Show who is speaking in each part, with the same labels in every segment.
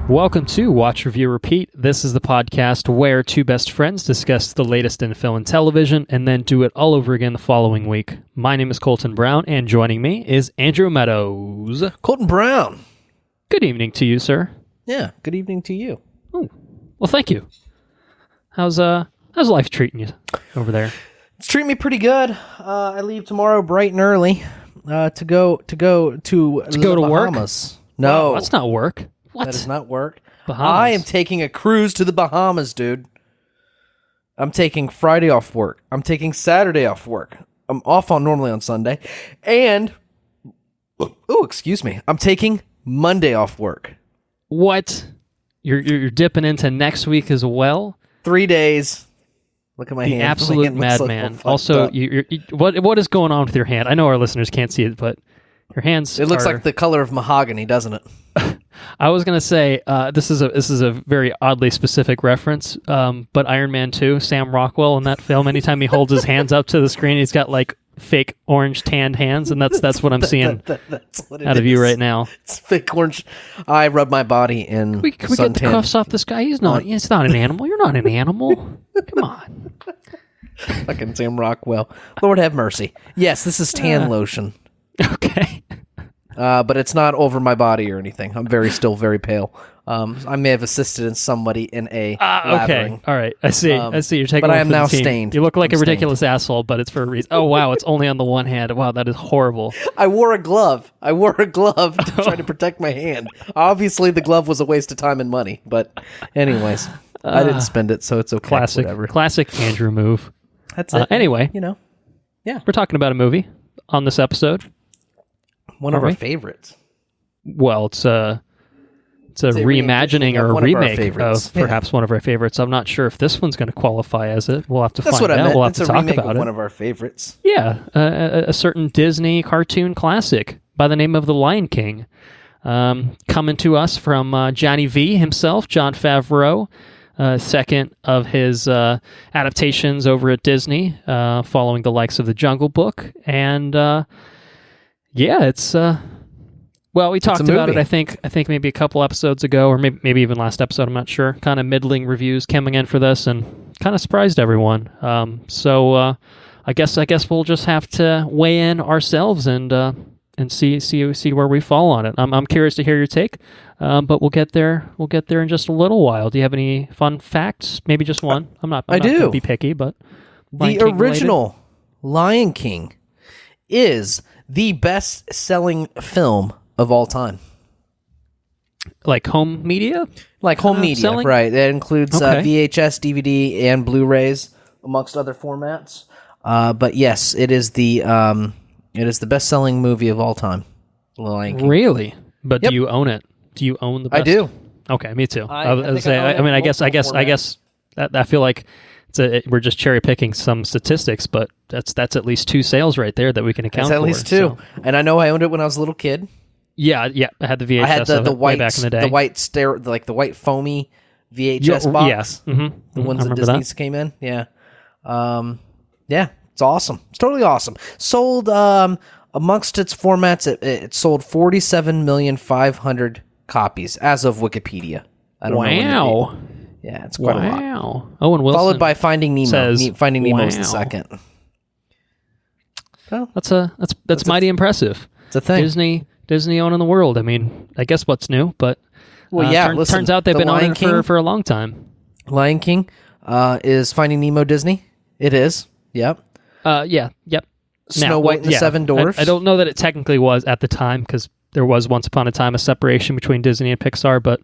Speaker 1: Welcome to Watch, Review, Repeat. This is the podcast where two best friends discuss the latest in film and television and then do it all over again the following week. My name is Colton Brown, and joining me is Andrew Meadows.
Speaker 2: Colton Brown.
Speaker 1: Good evening to you, sir.
Speaker 2: Yeah, good evening to you.
Speaker 1: Oh, well, thank you. How's life treating you over there?
Speaker 2: It's treating me pretty good. I leave tomorrow bright and early to go to
Speaker 1: work?
Speaker 2: Bahamas. No,
Speaker 1: that's not work. What?
Speaker 2: That does not work.
Speaker 1: Bahamas.
Speaker 2: I am taking a cruise to the Bahamas, dude. I'm taking Friday off work. I'm taking Saturday off work. I'm off normally on Sunday. And, excuse me. I'm taking Monday off work.
Speaker 1: What? You're dipping into next week as well?
Speaker 2: 3 days. Look at my hand.
Speaker 1: The absolute madman. Also, what is going on with your hand? I know our listeners can't see it, but your hands.
Speaker 2: It looks like the color of mahogany, doesn't it?
Speaker 1: I was gonna say this is a very oddly specific reference, but Iron Man 2, Sam Rockwell in that film, anytime he holds his hands up to the screen, he's got like fake orange tanned hands, and that's what I'm seeing
Speaker 2: that's what
Speaker 1: out of you right now.
Speaker 2: It's fake orange. I rub my body in.
Speaker 1: Can we get the cuffs off this guy? He's not an animal. You're not an animal. Come on.
Speaker 2: Fucking Sam Rockwell. Lord have mercy. Yes, this is tan lotion.
Speaker 1: Okay.
Speaker 2: But it's not over my body or anything. I'm still very pale. I may have assisted in somebody in a lathering.
Speaker 1: Okay. All right. I see. You're taking.
Speaker 2: But I am
Speaker 1: for the
Speaker 2: now
Speaker 1: team.
Speaker 2: stained.
Speaker 1: You look like
Speaker 2: I'm
Speaker 1: a ridiculous asshole, but it's for a reason. Oh wow! It's only on the one hand. Wow, that is horrible.
Speaker 2: I wore a glove to try to protect my hand. Obviously, the glove was a waste of time and money. But anyways, I didn't spend it, so it's okay.
Speaker 1: Classic Andrew move.
Speaker 2: That's it.
Speaker 1: Anyway,
Speaker 2: yeah,
Speaker 1: we're talking about a movie on this episode.
Speaker 2: One of our favorites.
Speaker 1: Well, it's a reimagining or a remake of perhaps one of our favorites. I'm not sure if this one's going to qualify as it. We'll have to find out. We'll have to talk about it.
Speaker 2: One of our favorites.
Speaker 1: Yeah, a certain Disney cartoon classic by the name of The Lion King, coming to us from Johnny V himself, Jon Favreau. Second of his adaptations over at Disney, following the likes of The Jungle Book, and it's we talked about it. I think maybe a couple episodes ago, or maybe even last episode. I'm not sure. Kind of middling reviews coming in for this, and kind of surprised everyone. So I guess we'll just have to weigh in ourselves and see where we fall on it. I'm curious to hear your take, but we'll get there. We'll get there in just a little while. Do you have any fun facts? Maybe just one. I'm not going to be picky, but
Speaker 2: the original Lion King is the best-selling film of all time.
Speaker 1: Like home media?
Speaker 2: Like home media, selling? Right. That includes VHS, DVD, and Blu-rays, amongst other formats. But yes, it is the best-selling movie of all time. Lion King.
Speaker 1: Really? But do you own it? Do you own the best?
Speaker 2: I do.
Speaker 1: Okay, me too. I guess I feel like we're just cherry picking some statistics, but that's at least two sales right there that we can account for.
Speaker 2: That's at least two. So. And I know I owned it when I was a little kid.
Speaker 1: Yeah. I had the VHS.
Speaker 2: I had the white
Speaker 1: way back in the day.
Speaker 2: The white foamy VHS box.
Speaker 1: Yes. Mm-hmm.
Speaker 2: The ones that Disney's came in. Yeah. It's awesome. It's totally awesome. Sold amongst its formats, it sold 47,500,000 copies as of Wikipedia. I don't know. Wow. Yeah, it's quite a lot.
Speaker 1: Wow. Owen Wilson
Speaker 2: followed by Finding Nemo.
Speaker 1: Says,
Speaker 2: Finding Nemo's the second.
Speaker 1: Well, that's mighty impressive.
Speaker 2: It's a thing.
Speaker 1: Disney owning the world. I mean, I guess what's new, but turns out they've been owning it for a long time.
Speaker 2: Lion King is Finding Nemo Disney. It is. Yep.
Speaker 1: Yep.
Speaker 2: Snow White and the Seven Dwarfs.
Speaker 1: I don't know that it technically was at the time, because there was once upon a time a separation between Disney and Pixar, but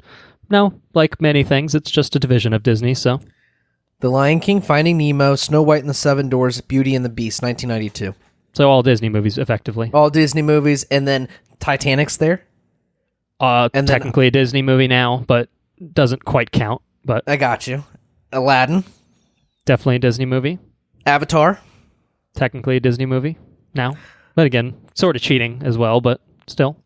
Speaker 1: no, like many things, it's just a division of Disney, so.
Speaker 2: The Lion King, Finding Nemo, Snow White and the Seven Dwarfs, Beauty and the Beast, 1992.
Speaker 1: So all Disney movies, effectively.
Speaker 2: All Disney movies, and then Titanic's there.
Speaker 1: And technically a Disney movie now, but doesn't quite count. But
Speaker 2: I got you. Aladdin.
Speaker 1: Definitely a Disney movie.
Speaker 2: Avatar.
Speaker 1: Technically a Disney movie now. But again, sort of cheating as well, but still.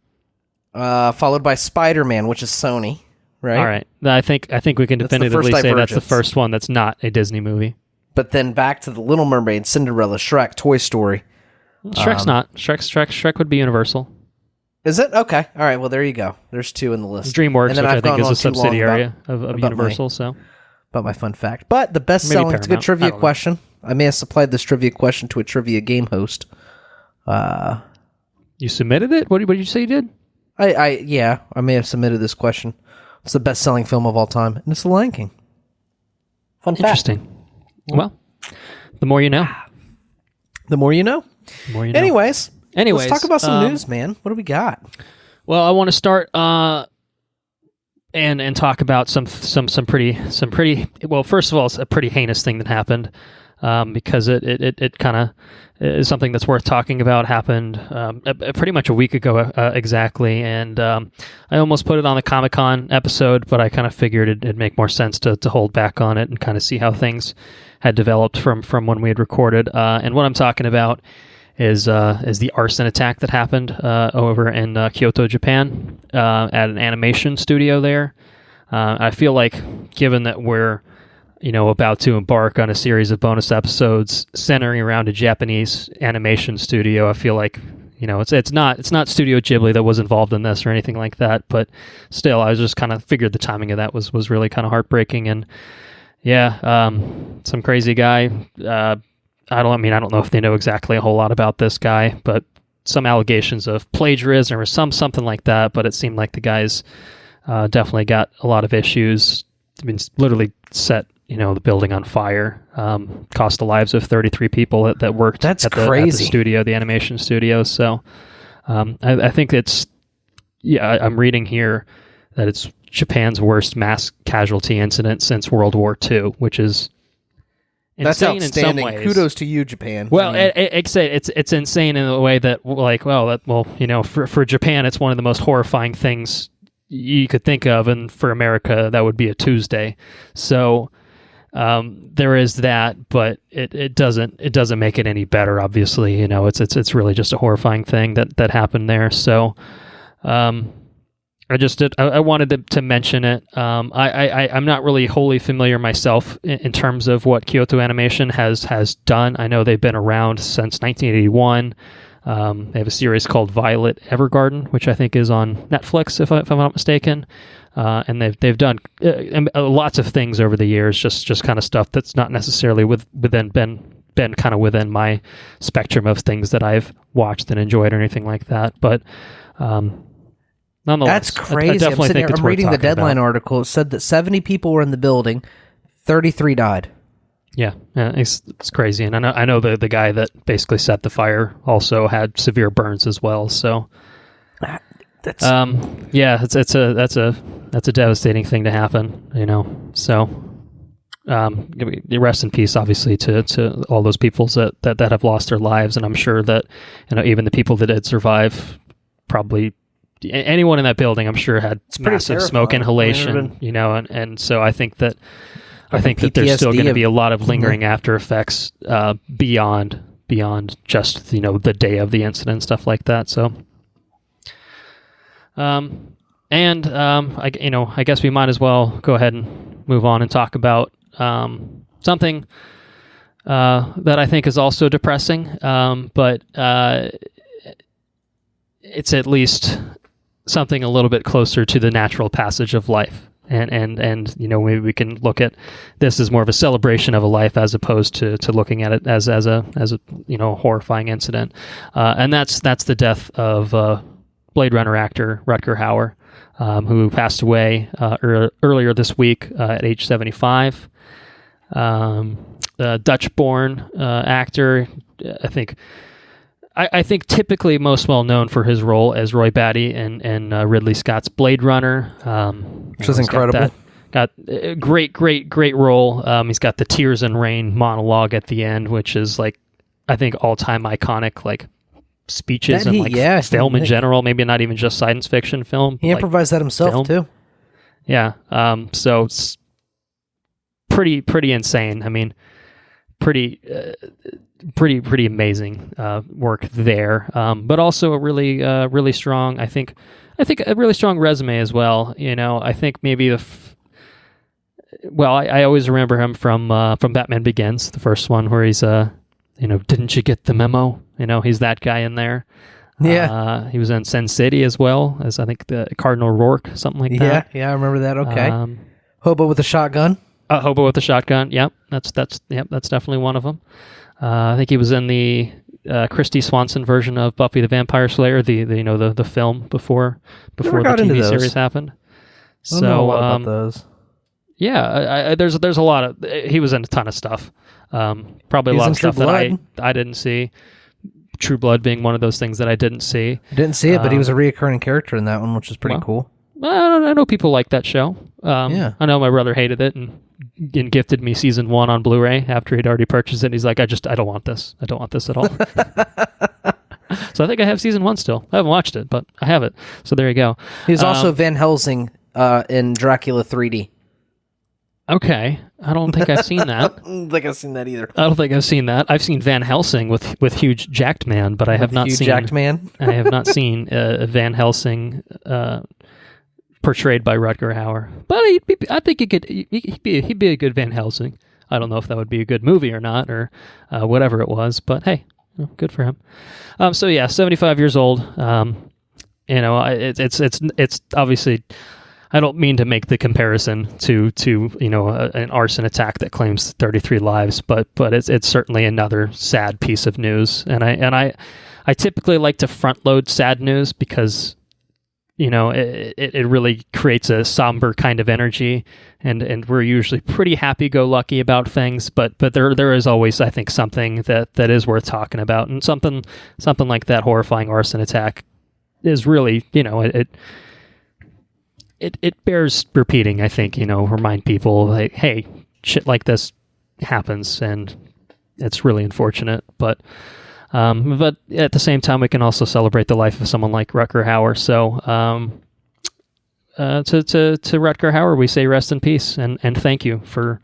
Speaker 2: Followed by Spider-Man, which is Sony. Right.
Speaker 1: All right. I think we can definitively say that's the first one that's not a Disney movie.
Speaker 2: But then back to The Little Mermaid, Cinderella, Shrek, Toy Story.
Speaker 1: Shrek's not. Shrek would be Universal.
Speaker 2: Is it? Okay. All right. Well, there you go. There's 2 in the list.
Speaker 1: DreamWorks, which I think is a subsidiary of
Speaker 2: about
Speaker 1: Universal.
Speaker 2: About my fun fact. But the best-selling, it's a good trivia question. I may have supplied this trivia question to a trivia game host.
Speaker 1: You submitted it? What did you say you did?
Speaker 2: I may have submitted this question. It's the best-selling film of all time, and it's The Lion King. Fun fact.
Speaker 1: Interesting. Well, the more you know.
Speaker 2: The more you know.
Speaker 1: The more you know.
Speaker 2: Anyways, let's talk about some news, man. What do we got?
Speaker 1: Well, I want to start and talk about some pretty well. First of all, it's a pretty heinous thing that happened because it kind of is something that's worth talking about. Happened pretty much a week ago exactly, and I almost put it on the Comic-Con episode, but I kind of figured it'd make more sense to hold back on it and kind of see how things had developed from when we had recorded. And what I'm talking about is the arson attack that happened over in Kyoto, Japan, at an animation studio there. I feel like, given that we're about to embark on a series of bonus episodes centering around a Japanese animation studio, I feel like it's not Studio Ghibli that was involved in this or anything like that, but still, I was just kind of figured the timing of that was really kind of heartbreaking. And some crazy guy. I don't know if they know exactly a whole lot about this guy, but some allegations of plagiarism or something like that. But it seemed like the guy's definitely got a lot of issues. I mean, literally set the building on fire, cost the lives of 33 people that worked at the studio, the animation studio. So I think I'm reading here that it's Japan's worst mass casualty incident since World War II, which is insane.
Speaker 2: That's outstanding.
Speaker 1: In some ways.
Speaker 2: Kudos to you, Japan.
Speaker 1: Well, it's insane in a way that, for Japan, it's one of the most horrifying things you could think of, and for America, that would be a Tuesday. So there is that, but it doesn't make it any better. Obviously, it's really just a horrifying thing that happened there. So. I wanted to mention it. I'm not really wholly familiar myself in terms of what Kyoto Animation has done. I know they've been around since 1981. They have a series called Violet Evergarden, which I think is on Netflix, if I'm not mistaken. And they've done lots of things over the years, just kind of stuff that's not necessarily been kind of within my spectrum of things that I've watched and enjoyed or anything like that. But nonetheless,
Speaker 2: that's crazy. I'm reading the Deadline article. It said that 70 people were in the building, 33 died.
Speaker 1: Yeah, it's crazy. And I know the guy that basically set the fire also had severe burns as well. So, that's a devastating thing to happen. So, rest in peace, obviously, to all those people that have lost their lives. And I'm sure that even the people that did survive, probably. Anyone in that building, I'm sure, had massive smoke inhalation, and so I think that there's still going to be a lot of lingering after effects beyond just the day of the incident and stuff like that. So, I guess we might as well go ahead and move on and talk about something that I think is also depressing, but it's at least something a little bit closer to the natural passage of life. And maybe we can look at this as more of a celebration of a life as opposed to looking at it as a horrifying incident. And that's the death of Blade Runner actor Rutger Hauer, who passed away earlier this week at age 75. Dutch-born actor, I think typically most well known for his role as Roy Batty in Ridley Scott's Blade Runner,
Speaker 2: which is incredible.
Speaker 1: Got a great role. He's got the Tears and Rain monologue at the end, which is I think all-time iconic speeches and film in general. Maybe not even just science fiction film.
Speaker 2: He improvised that himself too.
Speaker 1: Yeah. So it's pretty insane. I mean, pretty amazing work there, but also a really strong. I think a really strong resume as well. I think maybe I always remember him from Batman Begins, the first one where he's didn't you get the memo? He's that guy in there.
Speaker 2: Yeah.
Speaker 1: He was in Sin City as well as I think the Cardinal Rourke, something like that.
Speaker 2: Yeah, I remember that. Okay. Hobo with a shotgun.
Speaker 1: Hobo with a shotgun. Yep, that's definitely one of them. I think he was in the Christy Swanson version of Buffy the Vampire Slayer, the film before the TV series happened.
Speaker 2: I don't know a lot about those.
Speaker 1: Yeah, there's a lot of. He was in a ton of stuff. Probably a lot of stuff that I didn't see. True Blood being one of those things that I didn't see.
Speaker 2: Didn't see it, but he was a reoccurring character in that one, which is pretty cool.
Speaker 1: I know people like that show.
Speaker 2: Yeah.
Speaker 1: I know my brother hated it and gifted me season 1 on Blu-ray after he'd already purchased it. And he's like, I don't want this. I don't want this at all. So I think I have season 1 still. I haven't watched it, but I have it. So there you go.
Speaker 2: He was also Van Helsing in Dracula 3D.
Speaker 1: Okay. I don't think I've seen that.
Speaker 2: I don't think I've seen that either.
Speaker 1: I don't think I've seen that. I've seen Van Helsing with huge jacked man, but I have not seen
Speaker 2: jacked man.
Speaker 1: I have not seen Van Helsing portrayed by Rutger Hauer. But I think he'd be a good Van Helsing. I don't know if that would be a good movie or not, or whatever it was. But hey, good for him. 75 years old. It's obviously. I don't mean to make the comparison to an arson attack that claims 33 lives, but it's certainly another sad piece of news. And I typically like to front load sad news because it really creates a somber kind of energy, and we're usually pretty happy go lucky about things, but there is always, I think, something that is worth talking about, and something like that horrifying arson attack is really It bears repeating, I think, remind people, like, hey, shit like this happens, and it's really unfortunate. But at the same time, we can also celebrate the life of someone like Rutger Hauer. So to Rutger Hauer, we say rest in peace, and thank you for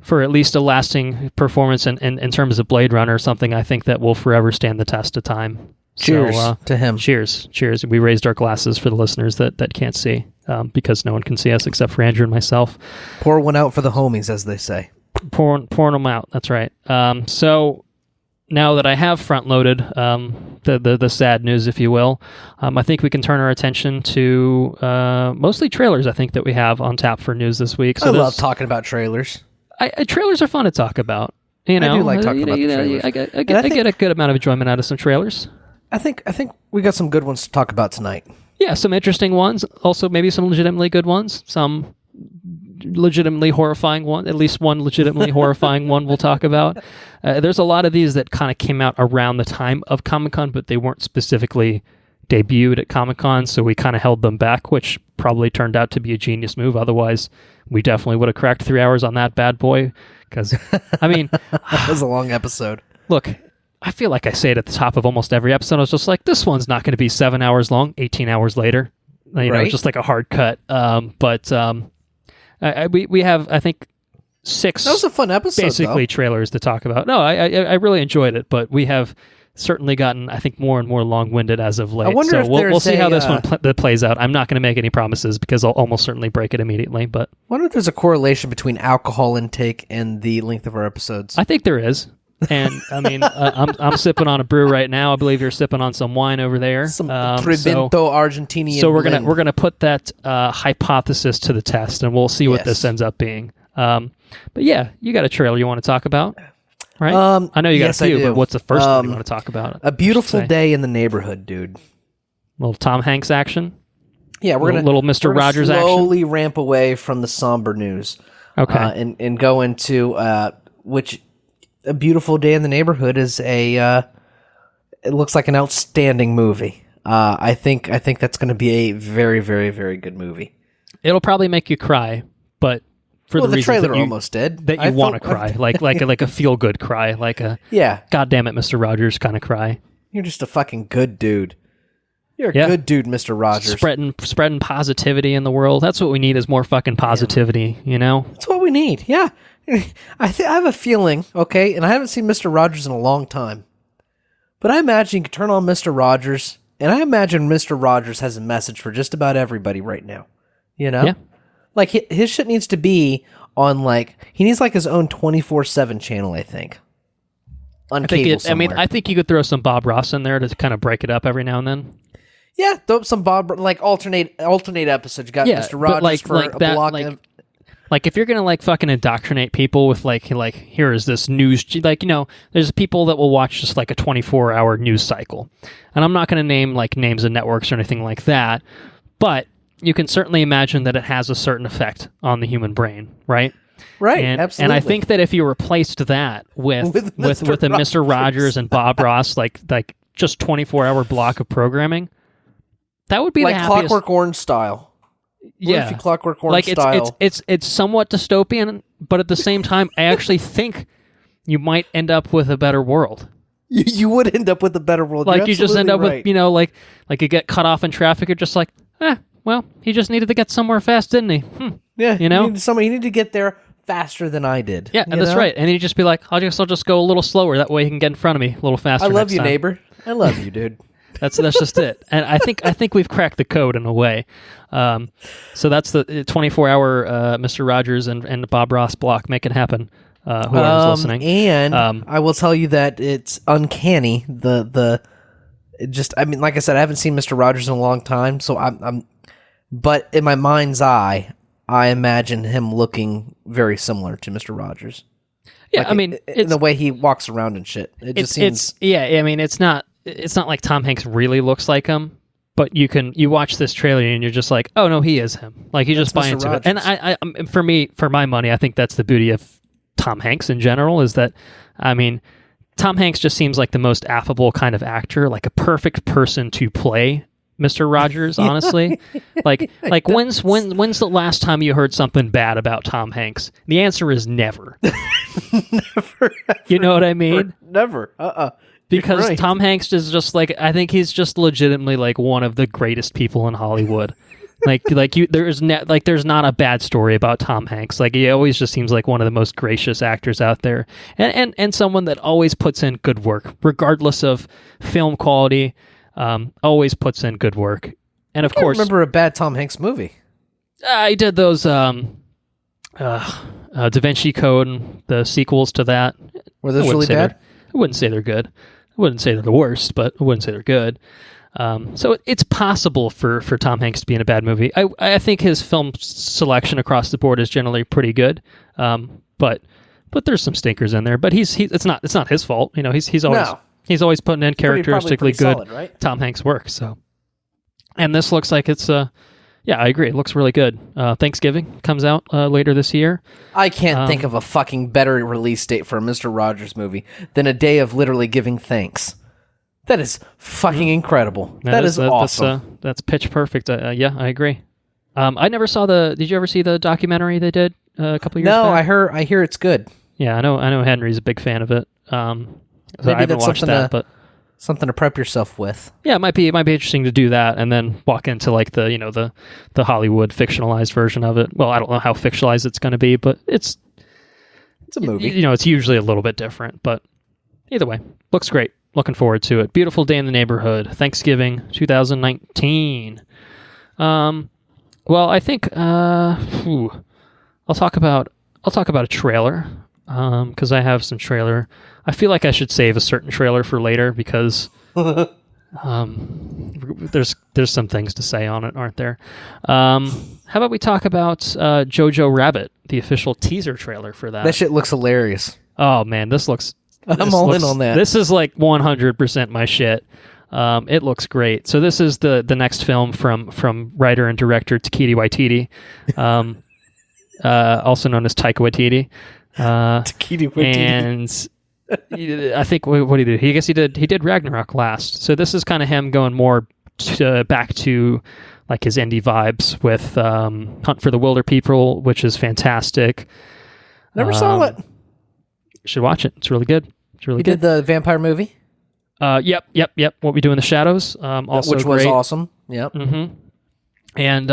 Speaker 1: at least a lasting performance in terms of Blade Runner, something I think that will forever stand the test of time.
Speaker 2: Cheers to him.
Speaker 1: Cheers. We raised our glasses for the listeners that can't see, because no one can see us except for Andrew and myself.
Speaker 2: Pour one out for the homies, as they say.
Speaker 1: Pouring them out. That's right. So now that I have front-loaded the sad news, if you will, I think we can turn our attention to mostly trailers, I think, that we have on tap for news this week. So
Speaker 2: I love talking about trailers.
Speaker 1: Trailers are fun to talk about. I
Speaker 2: do like talking about the trailers.
Speaker 1: I get a good amount of enjoyment out of some trailers.
Speaker 2: I think we got some good ones to talk about tonight.
Speaker 1: Yeah, some interesting ones. Also, maybe some legitimately good ones. Some legitimately horrifying one. At least one legitimately horrifying one we'll talk about. There's a lot of these that kind of came out around the time of Comic-Con, but they weren't specifically debuted at Comic-Con, so we kind of held them back, which probably turned out to be a genius move. Otherwise, we definitely would have cracked 3 hours on that bad boy. Because, I mean...
Speaker 2: that was a long episode.
Speaker 1: Look... I feel like I say it at the top of almost every episode. I was just like, this one's not going to be 7 hours long, 18 hours later. Just like a hard cut. We have, I think, 6...
Speaker 2: That was a fun episode,
Speaker 1: basically, trailers to talk about. No, I really enjoyed it, but we have certainly gotten, I think, more and more long-winded as of late.
Speaker 2: I wonder if
Speaker 1: we'll see how this one plays out. I'm not going to make any promises because I'll almost certainly break it immediately. But
Speaker 2: I wonder if there's a correlation between alcohol intake and the length of our episodes.
Speaker 1: I think there is. And I mean, I'm sipping on a brew right now. I believe you're sipping on some wine over there.
Speaker 2: Some Trivento Argentinian.
Speaker 1: So we're gonna put that hypothesis to the test, and we'll see what this ends up being. But yeah, you got a trailer you want to talk about, right? I know you got a few, but what's the first one you want to talk about?
Speaker 2: A Beautiful Day in the Neighborhood, dude.
Speaker 1: Little Tom Hanks action.
Speaker 2: Yeah, we're gonna
Speaker 1: little Mr. Rogers action.
Speaker 2: Slowly ramp away from the somber news.
Speaker 1: Okay,
Speaker 2: and go into which. A Beautiful Day in the Neighborhood is it looks like an outstanding movie. I think that's going to be a very, very, very good movie.
Speaker 1: It'll probably make you cry, but for the
Speaker 2: trailer
Speaker 1: that you,
Speaker 2: almost did.
Speaker 1: That you want to cry, like a feel good cry, like a God damn it, Mr. Rogers kind of cry.
Speaker 2: You're just a fucking good dude. You're a good dude, Mr. Rogers.
Speaker 1: Spreading positivity in the world. That's what we need is more fucking positivity.
Speaker 2: That's what we need. Yeah. I have a feeling, okay, and I haven't seen Mr. Rogers in a long time, but I imagine you can turn on Mr. Rogers, and I imagine Mr. Rogers has a message for just about everybody right now, Yeah. Like, his shit needs to be on, he needs, his own 24/7 channel, I think. on cable somewhere.
Speaker 1: I think you could throw some Bob Ross in there to kind of break it up every now and then.
Speaker 2: Yeah, throw up some Bob, like alternate episodes. You got Mr. Rogers for a block.
Speaker 1: Like if you're gonna like fucking indoctrinate people with like here is this news, like, you know, there's people that will watch just like a 24-hour news cycle, and I'm not gonna name like names of networks or anything like that, but you can certainly imagine that it has a certain effect on the human brain, right?
Speaker 2: Right,
Speaker 1: and,
Speaker 2: absolutely.
Speaker 1: And I think that if you replaced that with a Mr. Rogers and Bob Ross, like just 24-hour block of programming, that would be
Speaker 2: like
Speaker 1: the happiest.
Speaker 2: Clockwork Orange style.
Speaker 1: Yeah,
Speaker 2: Clockwork Orange
Speaker 1: like
Speaker 2: style.
Speaker 1: It's somewhat dystopian, but at the same time, I actually think you might end up with a better world.
Speaker 2: You would end up with a better world.
Speaker 1: Like you just end up with, you know, like you get cut off in traffic. You're just like, well, he just needed to get somewhere fast, didn't he?
Speaker 2: Yeah,
Speaker 1: you know,
Speaker 2: he needed to get there faster than I did.
Speaker 1: Yeah, that's right. And he'd just be like, I'll just go a little slower. That way he can get in front of me a little faster.
Speaker 2: I love you,
Speaker 1: time.
Speaker 2: neighbor. I love you, dude.
Speaker 1: That's just it. And I think we've cracked the code in a way. So that's the 24-hour Mr. Rogers and Bob Ross block. Make it happen. Whoever's listening.
Speaker 2: And I will tell you that it's uncanny. I mean, like I said, I haven't seen Mr. Rogers in a long time, so but in my mind's eye, I imagine him looking very similar to Mr. Rogers.
Speaker 1: Yeah,
Speaker 2: like
Speaker 1: I mean,
Speaker 2: in the way he walks around and shit. It just seems.
Speaker 1: I mean, it's not like Tom Hanks really looks like him, but you watch this trailer and you're just like, oh no, he is him. Like you just buy into it. And for my money, I think that's the beauty of Tom Hanks in general, is that, I mean, Tom Hanks just seems like the most affable kind of actor, like a perfect person to play Mr. Rogers, honestly. like when's the last time you heard something bad about Tom Hanks? The answer is never.
Speaker 2: Never.
Speaker 1: You know what I mean?
Speaker 2: Never.
Speaker 1: Because
Speaker 2: right.
Speaker 1: Tom Hanks is just like, I think he's just legitimately like one of the greatest people in Hollywood. There's not a bad story about Tom Hanks. Like he always just seems like one of the most gracious actors out there, and someone that always puts in good work, regardless of film quality. Always puts in good work, and of course,
Speaker 2: remember a bad Tom Hanks movie.
Speaker 1: I did those Da Vinci Code and the sequels to that.
Speaker 2: Were those really bad?
Speaker 1: I wouldn't say they're good. I wouldn't say they're the worst, but I wouldn't say they're good. So it's possible for Tom Hanks to be in a bad movie. I think his film selection across the board is generally pretty good, but there's some stinkers in there. But it's not his fault. You know, he's always putting in characteristically good solid, right? Tom Hanks work. So, and this looks like it's I agree. It looks really good. Thanksgiving comes out later this year.
Speaker 2: I can't think of a fucking better release date for a Mr. Rogers movie than a day of literally giving thanks. That is fucking incredible. That is awesome.
Speaker 1: That's pitch perfect. Yeah, I agree. I never saw Did you ever see the documentary they did a couple years back?
Speaker 2: No, I hear it's good.
Speaker 1: Yeah, I know Henry's a big fan of it. So
Speaker 2: maybe
Speaker 1: I haven't watched that, but
Speaker 2: something to prep yourself with.
Speaker 1: Yeah, it might be interesting to do that and then walk into like the Hollywood fictionalized version of it. Well, I don't know how fictionalized it's going to be, but it's
Speaker 2: a movie.
Speaker 1: It's usually a little bit different, but either way, looks great. Looking forward to it. Beautiful Day in the Neighborhood, Thanksgiving 2019. Well, I think I'll talk about a trailer because I have some trailer. I feel like I should save a certain trailer for later because there's some things to say on it, aren't there? How about we talk about Jojo Rabbit, the official teaser trailer for that?
Speaker 2: That shit looks hilarious.
Speaker 1: Oh man, this looks.
Speaker 2: I'm all in on that.
Speaker 1: This is like 100% my shit. It looks great. So this is the next film from writer and director Taika Waititi, also known as Taika Waititi.
Speaker 2: Taika Waititi.
Speaker 1: And I think what he did, he did Ragnarok last. So this is kind of him going more back to like his indie vibes with Hunt for the Wilder People, which is fantastic.
Speaker 2: Never saw it.
Speaker 1: You should watch it. It's really good. It's really good.
Speaker 2: He did the vampire movie?
Speaker 1: Yep. What We Do in the Shadows. Also
Speaker 2: which was
Speaker 1: great.
Speaker 2: awesome. Yep.
Speaker 1: Mm-hmm. And,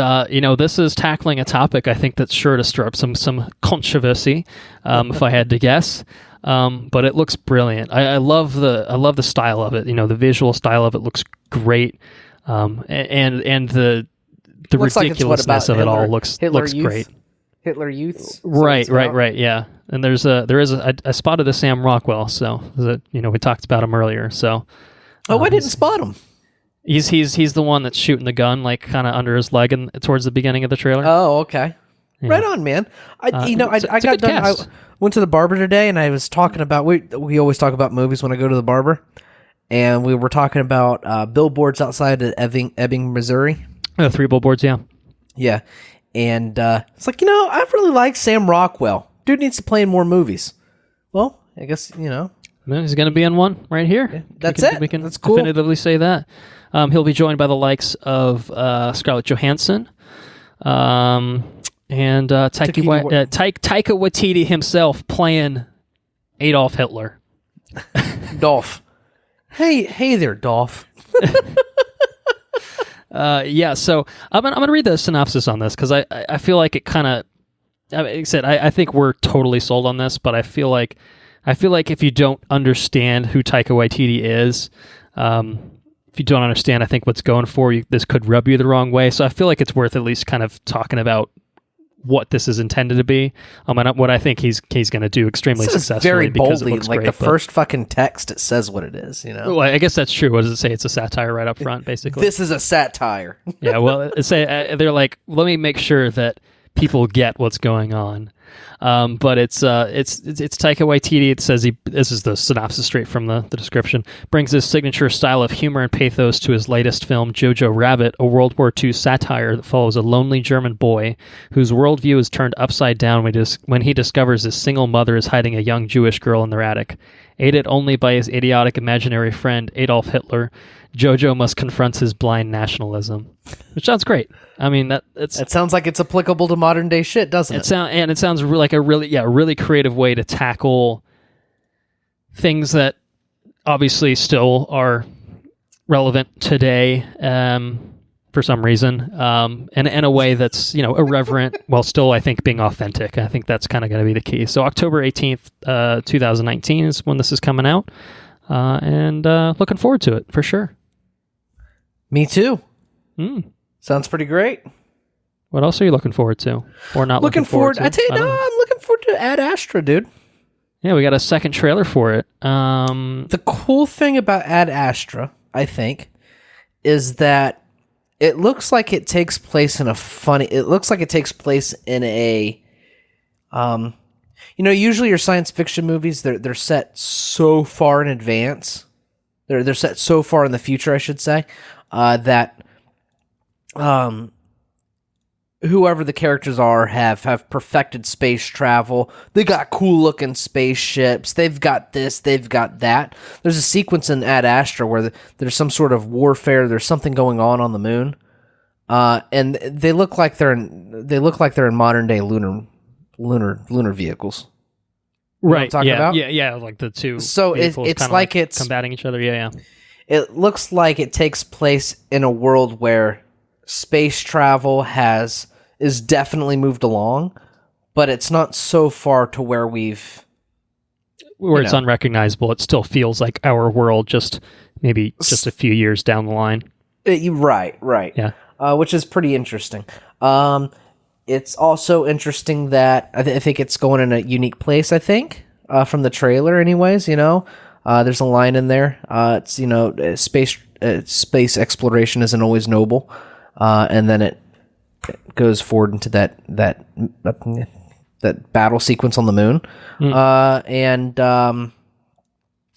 Speaker 1: this is tackling a topic I think that's sure to stir up some controversy, if I had to guess. But it looks brilliant. I love the style of it. The visual style of it looks great. And the ridiculousness of it all looks
Speaker 2: Hitler youth?
Speaker 1: great.
Speaker 2: Hitler Youths.
Speaker 1: Right. Yeah, and there is I spotted the Sam Rockwell. So we talked about him earlier. So
Speaker 2: I didn't spot him.
Speaker 1: He's the one that's shooting the gun like kind of under his leg and towards the beginning of the trailer.
Speaker 2: Oh, okay.
Speaker 1: Yeah.
Speaker 2: Right on, man. I got done.
Speaker 1: Cast.
Speaker 2: I went to the barber today, and I was talking about we always talk about movies when I go to the barber, and we were talking about billboards outside of Ebbing, Missouri.
Speaker 1: 3 billboards, yeah.
Speaker 2: Yeah, and it's like I really like Sam Rockwell. Dude needs to play in more movies. Well, I guess
Speaker 1: He's going to be in one right here.
Speaker 2: Yeah, that's
Speaker 1: We can
Speaker 2: that's cool.
Speaker 1: definitively say that. He'll be joined by the likes of Scarlett Johansson, and Taika Waititi himself playing Adolf Hitler.
Speaker 2: Dolph. Hey there, Dolph.
Speaker 1: Yeah, so I'm gonna read the synopsis on this because I feel like it kind of. Like I said, I think we're totally sold on this, but I feel like if you don't understand who Taika Waititi is, if you don't understand, I think what's going for you, this could rub you the wrong way. So I feel like it's worth at least kind of talking about what this is intended to be. And what I think he's going to do extremely successfully.
Speaker 2: Very
Speaker 1: because
Speaker 2: boldly,
Speaker 1: it looks
Speaker 2: like
Speaker 1: great,
Speaker 2: the first fucking text, it says what it is.
Speaker 1: Well, I guess that's true. What does it say? It's a satire right up front, basically.
Speaker 2: This is a satire.
Speaker 1: Yeah. Well, they're like, let me make sure that people get what's going on. But it's Taika Waititi. It says this is the synopsis straight from the description, brings his signature style of humor and pathos to his latest film, Jojo Rabbit, a World War II satire that follows a lonely German boy whose worldview is turned upside down when he discovers his single mother is hiding a young Jewish girl in their attic. Aided only by his idiotic imaginary friend, Adolf Hitler, Jojo must confront his blind nationalism. Which sounds great. I mean, it
Speaker 2: sounds like it's applicable to modern day shit, doesn't it?
Speaker 1: It sounds like a really creative way to tackle things that obviously still are relevant today for some reason, and in a way that's irreverent while still, I think, being authentic. I think that's kind of going to be the key. So October 18th, 2019 is when this is coming out, and looking forward to it for sure.
Speaker 2: Me too. Sounds pretty great.
Speaker 1: What else are you looking forward to, or not looking forward to?
Speaker 2: I tell you, I'm looking forward to Ad Astra, dude.
Speaker 1: Yeah, we got a second trailer for it.
Speaker 2: The cool thing about Ad Astra, I think, is that it looks like it takes place in a usually your science fiction movies, they're set so far in advance. They're set so far in the future, I should say, that whoever the characters are have perfected space travel. They got cool looking spaceships. They've got this. They've got that. There's a sequence in Ad Astra where there's some sort of warfare. There's something going on the moon, and they look like they're in modern day lunar vehicles.
Speaker 1: You right?
Speaker 2: Talking about?
Speaker 1: Yeah, like the two.
Speaker 2: So it's like it's
Speaker 1: combating each other. Yeah.
Speaker 2: It looks like it takes place in a world where space travel is definitely moved along, but it's not so far to where
Speaker 1: it's unrecognizable. It still feels like our world, just maybe just a few years down the line.
Speaker 2: Right.
Speaker 1: Yeah.
Speaker 2: Which is pretty interesting. It's also interesting that I think it's going in a unique place, I think, from the trailer anyways, there's a line in there. It's, space exploration isn't always noble. And then it goes forward into that battle sequence on the moon.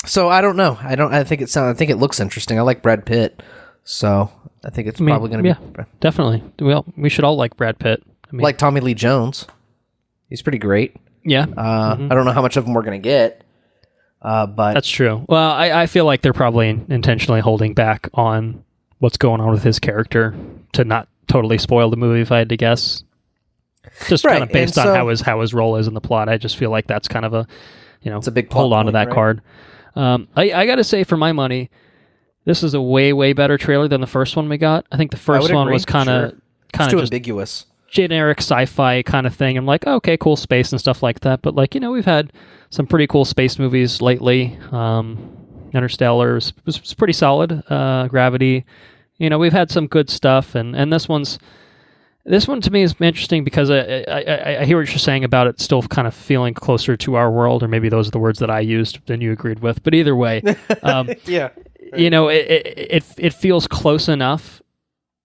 Speaker 2: So I don't know. I think it looks interesting. I like Brad Pitt. So I think it's probably going to be.
Speaker 1: Definitely. Well, we should all like Brad Pitt.
Speaker 2: Like Tommy Lee Jones. He's pretty great.
Speaker 1: Yeah.
Speaker 2: I don't know how much of them we're going to get. But
Speaker 1: that's true. Well, I feel like they're probably intentionally holding back on what's going on with his character to not totally spoil the movie, if I had to guess. Just kind of based on how his role is in the plot. I just feel like that's kind of it's a big hold on to that card. I got to say, for my money, this is a way, way better trailer than the first one we got. I think the first one was kind of
Speaker 2: too ambiguous.
Speaker 1: Generic sci-fi kind of thing. I'm like, okay, cool space and stuff like that. But we've had some pretty cool space movies lately. Interstellar was pretty solid. Gravity, we've had some good stuff, and this one's This one to me is interesting because I hear what you're saying about it still kind of feeling closer to our world, or maybe those are the words that I used than you agreed with. But either way,
Speaker 2: Yeah.
Speaker 1: it feels close enough,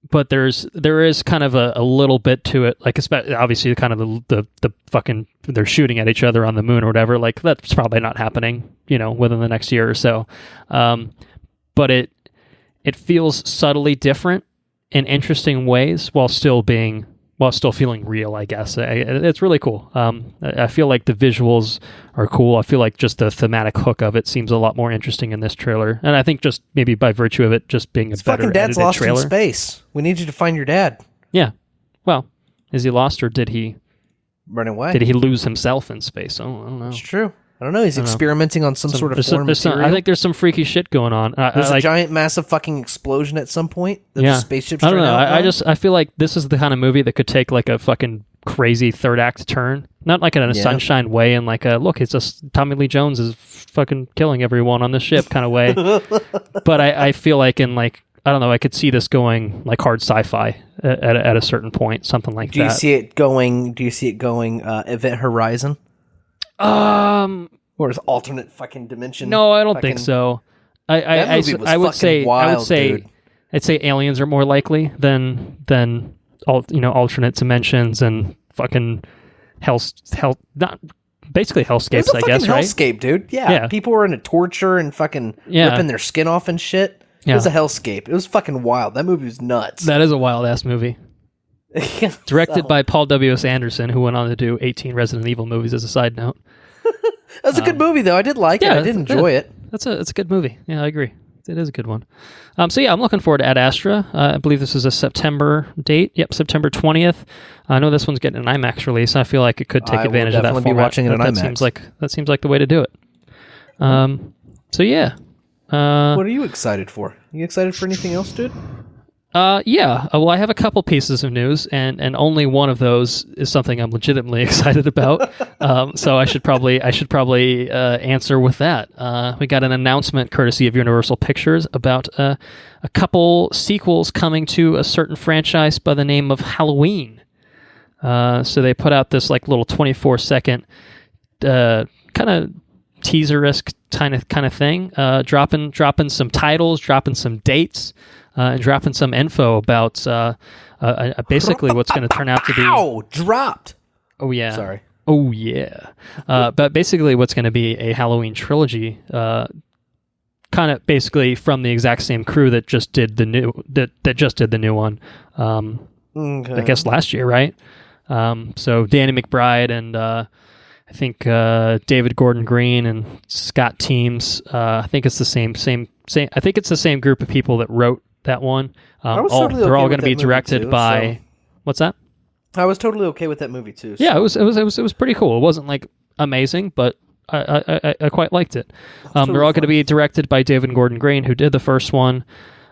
Speaker 1: but there is kind of a little bit to it. Like, obviously, kind of the fucking they're shooting at each other on the moon or whatever. Like, that's probably not happening, within the next year or so. But it feels subtly different in interesting ways while still feeling real, I guess. It's really cool. I feel like the visuals are cool. I feel like just the thematic hook of it seems a lot more interesting in this trailer. And I think just maybe by virtue of it just being a better
Speaker 2: fucking dad's
Speaker 1: edited
Speaker 2: lost
Speaker 1: trailer.
Speaker 2: in space. We need you to find your dad.
Speaker 1: Yeah. Well, is he lost or did he
Speaker 2: run away?
Speaker 1: Did he lose himself in space? Oh, I don't know.
Speaker 2: It's true. I don't know. He's experimenting on some sort of foreign material.
Speaker 1: I think there's some freaky shit going on.
Speaker 2: There's a giant, massive fucking explosion at some point.
Speaker 1: Yeah.
Speaker 2: Spaceships.
Speaker 1: I don't know. I feel like this is the kind of movie that could take like a fucking crazy third act turn. Not like in a Sunshine way and like a, look, it's just Tommy Lee Jones is fucking killing everyone on the ship kind of way. But I feel like in like, I don't know, I could see this going like hard sci-fi at a certain point, something like that.
Speaker 2: Do you see it going Event Horizon? Or is alternate fucking dimension?
Speaker 1: No, I don't think so. I would say
Speaker 2: dude.
Speaker 1: I'd say aliens are more likely than alternate dimensions and fucking not basically hellscapes, I guess, right?
Speaker 2: Hellscape, dude. Yeah. People were in a torture and fucking ripping their skin off and shit. It was a hellscape. It was fucking wild. That movie was nuts.
Speaker 1: That is a wild ass movie. Directed by Paul W.S. Anderson, who went on to do 18 Resident Evil movies as a side note.
Speaker 2: That's a good movie, though. I did like it. I did enjoy it.
Speaker 1: It's a good movie. Yeah, I agree. It is a good one. So yeah, I'm looking forward to Ad Astra. I believe this is a September date. Yep, September 20th. I know this one's getting an IMAX release. I feel like it could take advantage of that format.
Speaker 2: I will definitely be watching it in IMAX.
Speaker 1: That seems like the way to do it. So yeah.
Speaker 2: What are you excited for? You excited for anything else, dude?
Speaker 1: Yeah. Well, I have a couple pieces of news, and only one of those is something I'm legitimately excited about. So I should probably answer with that. We got an announcement courtesy of Universal Pictures about a couple sequels coming to a certain franchise by the name of Halloween. So they put out this like little 24-second kind of teaser-esque kind of thing, dropping some titles, dropping some dates. And dropping some info about basically what's going to turn out to be...
Speaker 2: Ow! Dropped!
Speaker 1: Oh, yeah.
Speaker 2: Sorry.
Speaker 1: Oh, yeah. But basically what's going to be a Halloween trilogy, kind of basically from the exact same crew that just did the new one, I guess last year, right? So Danny McBride and I think David Gordon Green and Scott Teems. I think it's the same. I think it's the same group of people that wrote that one. They're all going to be directed by. What's that?
Speaker 2: I was totally okay with that movie too. So.
Speaker 1: Yeah, it was pretty cool. It wasn't like amazing, but I quite liked it. They're all going to be directed by David Gordon Green, who did the first one.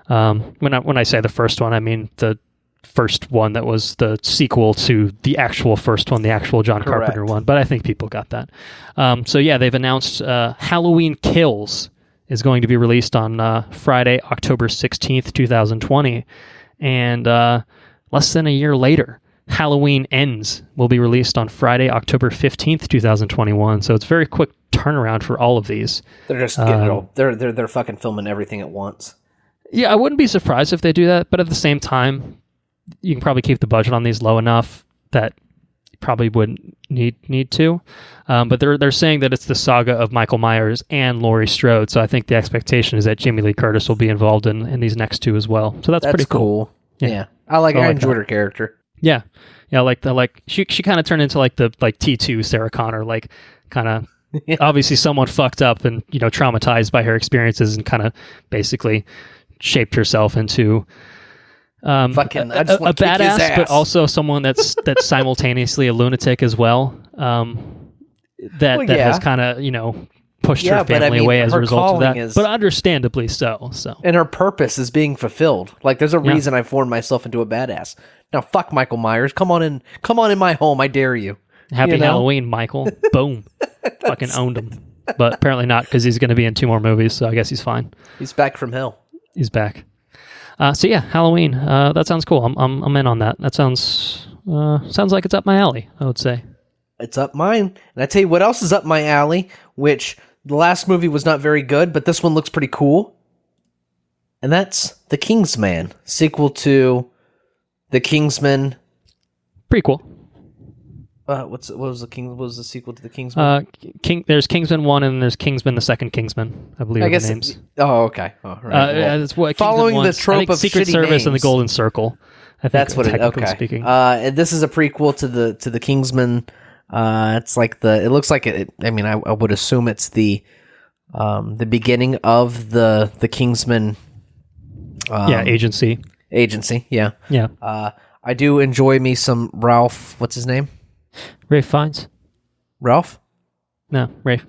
Speaker 1: When I say the first one, I mean the first one that was the sequel to the actual first one, the actual John Carpenter one. But I think people got that. So yeah, they've announced Halloween Kills is going to be released on Friday, October 16th, 2020. And less than a year later, Halloween Ends will be released on Friday, October 15th, 2021. So it's a very quick turnaround for all of these.
Speaker 2: They're just getting it all. They're fucking filming everything at once.
Speaker 1: Yeah, I wouldn't be surprised if they do that, but at the same time, you can probably keep the budget on these low enough that you probably wouldn't need to. But they're saying that it's the saga of Michael Myers and Laurie Strode, so I think the expectation is that Jamie Lee Curtis will be involved in these next two as well. So that's pretty cool.
Speaker 2: Yeah. I enjoyed her character.
Speaker 1: Yeah. She kind of turned into like the T2 Sarah Connor, like kind of obviously somewhat fucked up and traumatized by her experiences and kind of basically shaped herself into a badass, but also someone that's simultaneously a lunatic as well. That has kind of pushed her family away as a result of that, but understandably so.
Speaker 2: And her purpose is being fulfilled. Like there's a reason I formed myself into a badass. Now fuck Michael Myers. Come on in my home. I dare you.
Speaker 1: Happy Halloween, Michael. Boom. Fucking owned him. But apparently not, because he's going to be in 2 more movies, so I guess he's fine.
Speaker 2: He's back from hell.
Speaker 1: He's back. So yeah, Halloween. That sounds cool. I'm in on that. That sounds like it's up my alley, I would say.
Speaker 2: It's up mine. And I tell you what else is up my alley, which the last movie was not very good, but this one looks pretty cool. And that's The Kingsman, sequel to The Kingsman.
Speaker 1: Prequel.
Speaker 2: What was the sequel to The Kingsman?
Speaker 1: There's Kingsman 1 and there's Kingsman the Second Kingsman, I believe. I guess the names.
Speaker 2: Oh, okay. Oh, right.
Speaker 1: It's what
Speaker 2: following the trope of
Speaker 1: Secret
Speaker 2: shitty
Speaker 1: Service
Speaker 2: names.
Speaker 1: and the Golden Circle. I think
Speaker 2: that's what
Speaker 1: technically speaking.
Speaker 2: And this is a prequel to the Kingsman. It's like it looks like it. I mean, I would assume it's the beginning of the Kingsman.
Speaker 1: Agency.
Speaker 2: Yeah. I do enjoy me some Ralph. What's his name?
Speaker 1: Ralph Fiennes.
Speaker 2: Ralph?
Speaker 1: No, Rafe.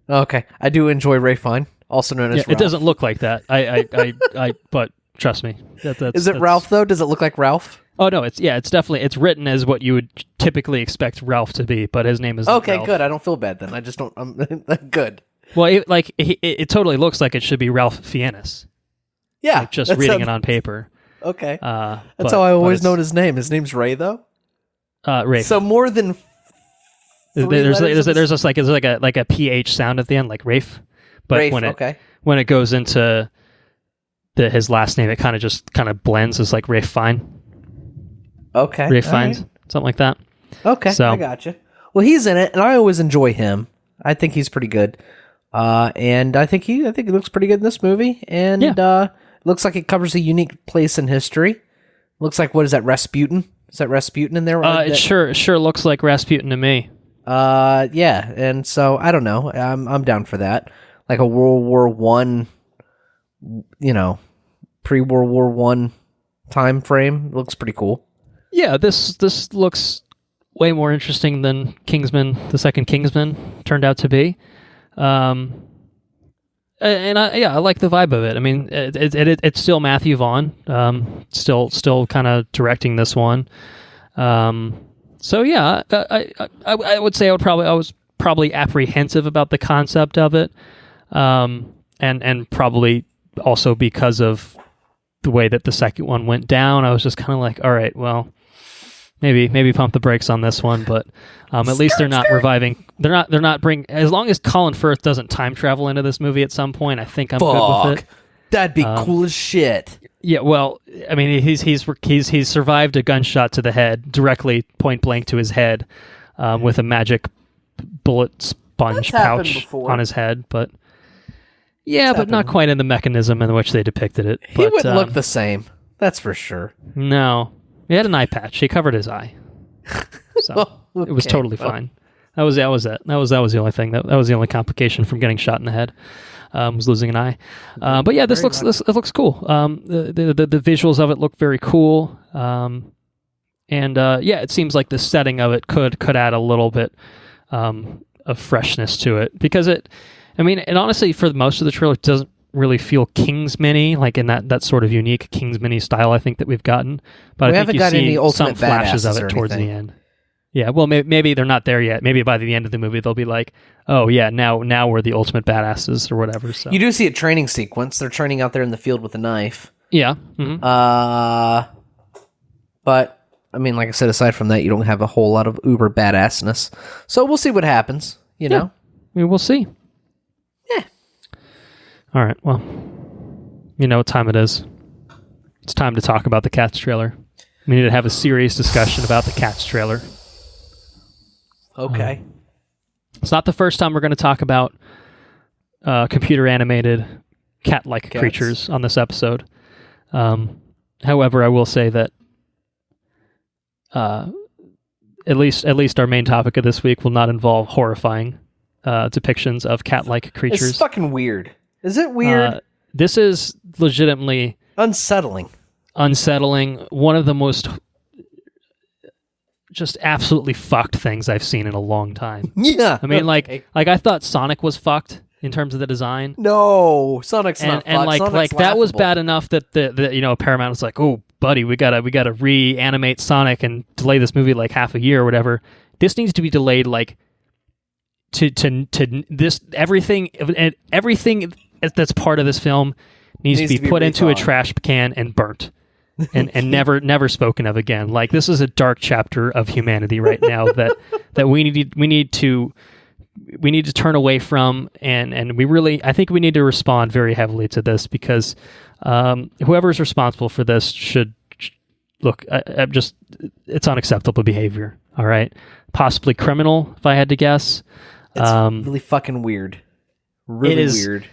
Speaker 2: Okay, I do enjoy Ray Fine, also known as Ralph.
Speaker 1: It doesn't look like that. But trust me.
Speaker 2: Is it Ralph though? Does it look like Ralph?
Speaker 1: Oh no, it's definitely it's written as what you would typically expect Ralph to be, but his name is
Speaker 2: okay.
Speaker 1: Ralph.
Speaker 2: Good. I don't feel bad then. I just don't. I'm good.
Speaker 1: Well, it totally looks like it should be Ralph Fiennes.
Speaker 2: Yeah,
Speaker 1: like just reading it on paper.
Speaker 2: Okay, that's how I always known his name. His name's Ray though.
Speaker 1: Ray.
Speaker 2: So more than
Speaker 1: there's just like a PH sound at the end, like Rafe. But
Speaker 2: Rafe,
Speaker 1: when it goes into his last name, it kind of blends as like Rafe Fine.
Speaker 2: Okay,
Speaker 1: Rafe Fiennes, right. Something like that.
Speaker 2: Okay, so I gotcha. Well, he's in it, and I always enjoy him. I think he's pretty good, and I think he looks pretty good in this movie. And looks like it covers a unique place in history. Looks like, what is that, Rasputin? Is that Rasputin in there?
Speaker 1: It sure looks like Rasputin to me.
Speaker 2: Yeah, and so I don't know. I'm down for that. Like a World War I, pre-World War I time frame. Looks pretty cool. Yeah,
Speaker 1: this looks way more interesting than Kingsman, the second Kingsman, turned out to be. And I like the vibe of it. I mean, it's still Matthew Vaughn, still kind of directing this one. So yeah, I would say I was probably apprehensive about the concept of it, and probably also because of the way that the second one went down. I was just kind of like, all right, well, maybe pump the brakes on this one, but at least they're not reviving. They're not bring, as long as Colin Firth doesn't time travel into this movie at some point. I think I'm good with it.
Speaker 2: That'd be cool as shit.
Speaker 1: Yeah, well, I mean, he's survived a gunshot to the head, directly point blank to his head, with a magic bullet sponge pouch on his head. But but not quite in the mechanism in which they depicted it.
Speaker 2: He wouldn't look the same. That's for sure.
Speaker 1: No, he had an eye patch. He covered his eye, so it was totally fine. That was it. That was the only thing. That was the only complication from getting shot in the head. Was losing an eye. But yeah, this looks cool. The visuals of it look very cool. It seems like the setting of it could add a little bit of freshness to it, because it honestly, for most of the trailer, it doesn't really feel Kingsman-y, like in that sort of unique Kingsman-y style I think that we've gotten. But I think you see some flashes of it towards the end. Yeah, well, maybe they're not there yet. Maybe by the end of the movie, they'll be like, "Oh yeah, now we're the ultimate badasses" or whatever. So
Speaker 2: you do see a training sequence. They're training out there in the field with a knife.
Speaker 1: Yeah. Mm-hmm.
Speaker 2: But I mean, like I said, aside from that, you don't have a whole lot of uber badassness. So we'll see what happens. You know,
Speaker 1: I mean, we'll see.
Speaker 2: Yeah.
Speaker 1: All right. Well, you know what time it is. It's time to talk about the Cats trailer. We need to have a serious discussion about the Cats trailer.
Speaker 2: Okay.
Speaker 1: It's not the first time we're going to talk about computer animated cat-like creatures on this episode. However, I will say that at least our main topic of this week will not involve horrifying depictions of cat-like creatures.
Speaker 2: It's fucking weird. Is it weird?
Speaker 1: This is legitimately
Speaker 2: unsettling.
Speaker 1: One of the most just absolutely fucked things I've seen in a long time.
Speaker 2: Yeah.
Speaker 1: I mean, like I thought Sonic was fucked in terms of the design.
Speaker 2: No, Sonic's not fucked.
Speaker 1: And like that was bad enough that the Paramount was like, "Oh, buddy, we gotta reanimate Sonic and delay this movie like half a year or whatever." This needs to be delayed like to this everything that's part of this film needs to be put into a
Speaker 2: rethought.
Speaker 1: trash can and burnt. and never spoken of again. Like, this is a dark chapter of humanity right now that we need to turn away from, and I think we need to respond very heavily to this, because whoever's responsible for this should look. It's unacceptable behavior. All right, possibly criminal, if I had to guess.
Speaker 2: It's really fucking weird. Really weird.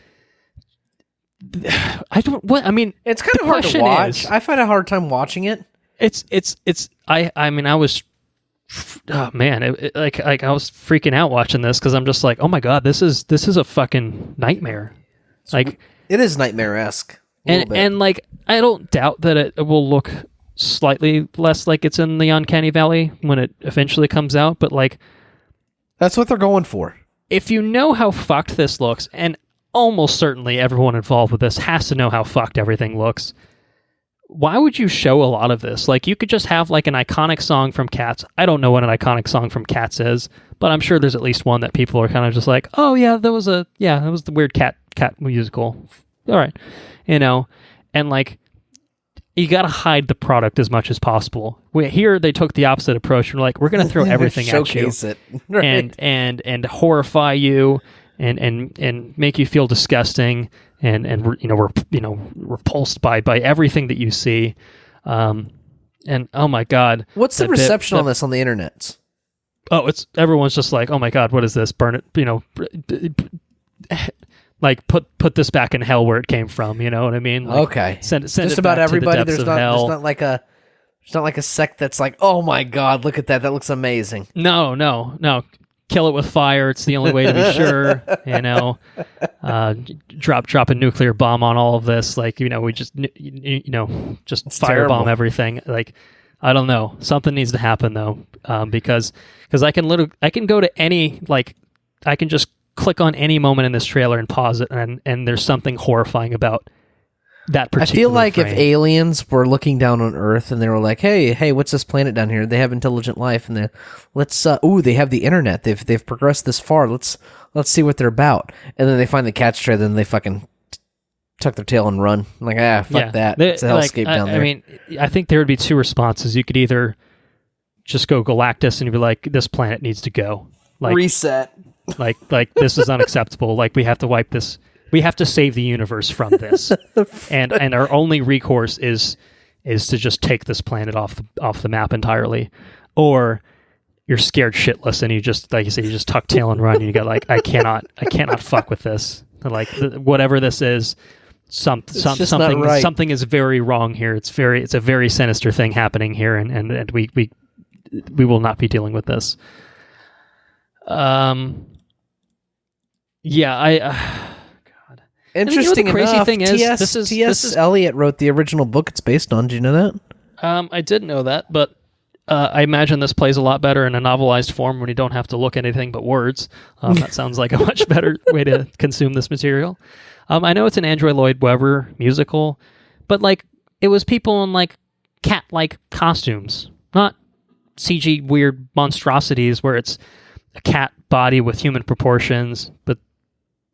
Speaker 1: I mean,
Speaker 2: it's kind of hard to watch. I find a hard time watching it.
Speaker 1: I was, oh man, I was freaking out watching this, because I'm just like, oh my god, this is a fucking nightmare. Like,
Speaker 2: it is nightmare-esque.
Speaker 1: And like, I don't doubt that it will look slightly less like it's in the Uncanny Valley when it eventually comes out, but like,
Speaker 2: that's what they're going for.
Speaker 1: If you know how fucked this looks, and almost certainly everyone involved with this has to know how fucked everything looks, why would you show a lot of this? Like, you could just have like an iconic song from Cats. I don't know what an iconic song from Cats is, but I'm sure there's at least one that people are kind of just like, oh yeah, that was the weird cat musical. All right. And like, you got to hide the product as much as possible. Here they took the opposite approach. We're like, we're going to throw everything at you.
Speaker 2: Showcase it. Right.
Speaker 1: And horrify you and make you feel disgusting and repulsed by everything that you see. And oh my god,
Speaker 2: what's the reception on this on the internet?
Speaker 1: Oh, everyone's just like, oh my god, what is this? Burn it, like put this back in hell where it came from. You know what I mean? Like,
Speaker 2: okay.
Speaker 1: Send
Speaker 2: just
Speaker 1: it
Speaker 2: about
Speaker 1: back
Speaker 2: everybody.
Speaker 1: To the depths of hell.
Speaker 2: There's not like a sect that's like, oh my god, look at that. That looks amazing.
Speaker 1: No. Kill it with fire. It's the only way to be sure. Drop a nuclear bomb on all of this. Like, we just just
Speaker 2: it's
Speaker 1: firebomb
Speaker 2: terrible.
Speaker 1: everything. Like, I don't know. Something needs to happen though, because I can go to any, like, I can just click on any moment in this trailer and pause it, and there's something horrifying about that particular
Speaker 2: I feel like
Speaker 1: frame.
Speaker 2: if aliens were looking down on Earth and they were like, hey, what's this planet down here? They have intelligent life, and they have the internet. They've progressed this far. Let's see what they're about. And then they find the cat's trailer, then they fucking tuck their tail and run. I'm like, fuck that. It's a hellscape down there.
Speaker 1: I mean, I think there would be two responses. You could either just go Galactus and you'd be like, this planet needs to go. Like,
Speaker 2: reset.
Speaker 1: Like this is unacceptable. Like, we have to wipe this. We have to save the universe from this, and our only recourse is to just take this planet off the map entirely, or you're scared shitless and you just, like you said, you just tuck tail and run. And you got like, I cannot fuck with this. Like, whatever this is, something
Speaker 2: right.
Speaker 1: Something is very wrong here. It's a very sinister thing happening here, and we will not be dealing with this. God.
Speaker 2: Interesting
Speaker 1: the crazy
Speaker 2: enough,
Speaker 1: thing is,
Speaker 2: T.S. Eliot wrote the original book it's based on. Do you know that?
Speaker 1: I did know that, but I imagine this plays a lot better in a novelized form when you don't have to look at anything but words. That sounds like a much better way to consume this material. I know it's an Andrew Lloyd Webber musical, but like, it was people in like cat-like costumes, not CG weird monstrosities where it's a cat body with human proportions, but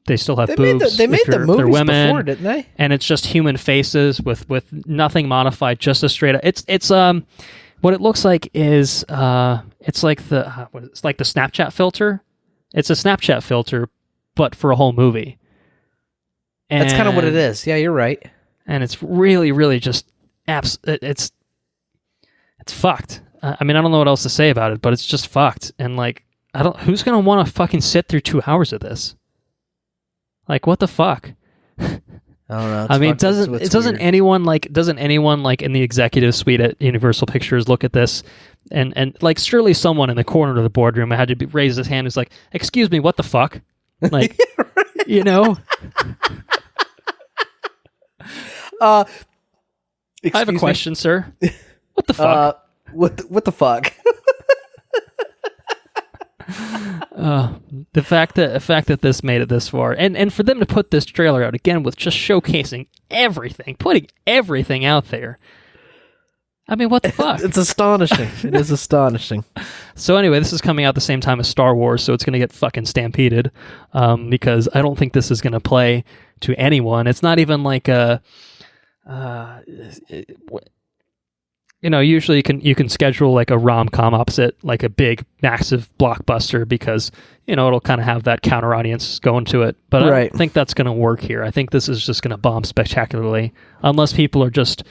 Speaker 1: they still have boobs.
Speaker 2: They made the movies
Speaker 1: women,
Speaker 2: before, didn't they?
Speaker 1: And it's just human faces with nothing modified, just a straight up. It's what it looks like is it's like the Snapchat filter. It's a Snapchat filter, but for a whole movie. And
Speaker 2: that's kind of what it is. Yeah, you're right.
Speaker 1: And it's really, really just it's fucked. I mean, I don't know what else to say about it, but it's just fucked. And like, who's gonna want to fucking sit through 2 hours of this? Like, what the fuck?
Speaker 2: I don't know.
Speaker 1: I mean, doesn't anyone like in the executive suite at Universal Pictures look at this and like, surely someone in the corner of the boardroom had to raise his hand who's like, excuse me, what the fuck? Like, you know? I have a question, sir. What the fuck?
Speaker 2: What the fuck?
Speaker 1: The fact that this made it this far, and for them to put this trailer out again with just showcasing everything, putting everything out there. I mean, what the fuck?
Speaker 2: It's astonishing. It is astonishing.
Speaker 1: So anyway, this is coming out the same time as Star Wars, so it's going to get fucking stampeded because I don't think this is going to play to anyone. It's not even like a... usually you can schedule like a rom-com opposite like a big, massive blockbuster because, it'll kind of have that counter audience going to it. But I don't think that's going to work here. I think this is just going to bomb spectacularly unless people are just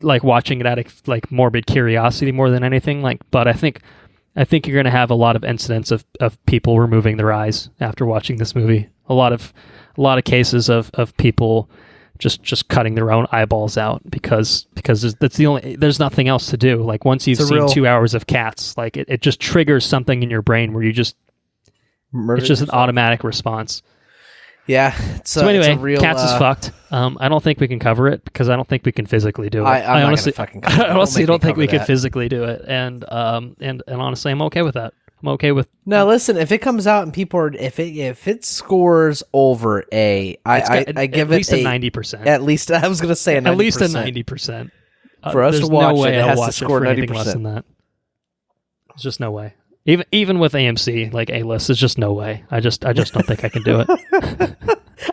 Speaker 1: like watching it out of like morbid curiosity more than anything. But I think you're going to have a lot of incidents of people removing their eyes after watching this movie. A lot of cases of people just cutting their own eyeballs out because there's nothing else to do. Like once you've seen 2 hours of Cats, like it just triggers something in your brain where you just it's just an automatic response.
Speaker 2: Yeah.
Speaker 1: So anyway, Cats is fucked. I don't think we can cover it because I don't think we can physically do it.
Speaker 2: I honestly
Speaker 1: don't think we can physically do it, and honestly, I'm okay with that. I'm okay with.
Speaker 2: No, listen. If it comes out and people are, if it scores over I give it
Speaker 1: at least a 90%.
Speaker 2: At least I was going to say
Speaker 1: at least a 90%.
Speaker 2: For us to watch it has to score
Speaker 1: 90% less than that. There's just no way. Even with AMC, like A-list, there's just no way. I just don't think I can do it.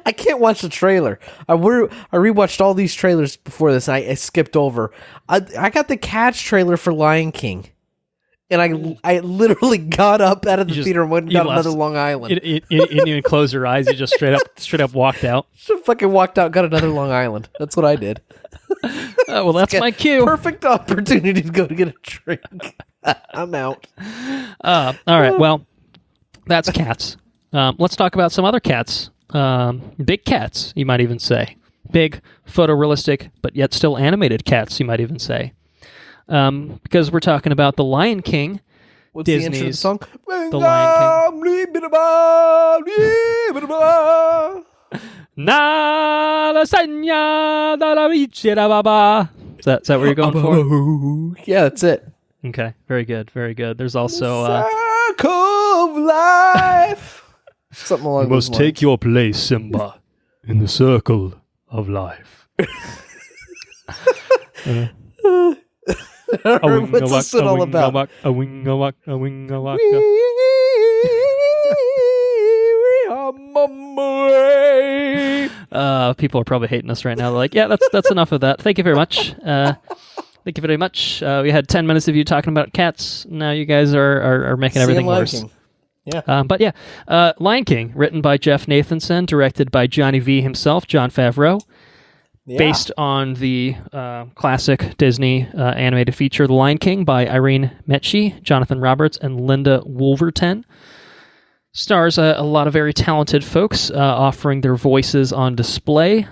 Speaker 2: I can't watch the trailer. I rewatched all these trailers before this. And I skipped over. I got the Cats trailer for Lion King, and I literally got up out of the theater and went and got another Long Island.
Speaker 1: You didn't even close your eyes. You just straight up walked out.
Speaker 2: Just fucking walked out, got another Long Island. That's what I did.
Speaker 1: Well, that's my cue.
Speaker 2: Perfect opportunity to go to get a drink. I'm out.
Speaker 1: All right. Well, that's Cats. Let's talk about some other cats. Big cats, you might even say. Big, photorealistic, but yet still animated cats, you might even say. Because we're talking about The Lion King.
Speaker 2: What's
Speaker 1: Disney's
Speaker 2: the intro song?
Speaker 1: The Lion King. Na la segna da la vicera baba. Is that what you're going for?
Speaker 2: Yeah, that's it.
Speaker 1: Okay, very good, very good. There's also
Speaker 2: Circle of Life. Something along those lines.
Speaker 1: You must take your place, Simba, in the circle of life.
Speaker 2: What's this one all about?
Speaker 1: People are probably hating us right now. They're like, yeah, that's enough of that. Thank you very much. Thank you very much. We had 10 minutes of you talking about cats. Now you guys are making everything worse.
Speaker 2: Yeah.
Speaker 1: Lion King, written by Jeff Nathanson, directed by Johnny V himself, Jon Favreau. Yeah. Based on the classic Disney animated feature, The Lion King, by Irene Metchie, Jonathan Roberts, and Linda Wolverton. Stars a lot of very talented folks offering their voices on display,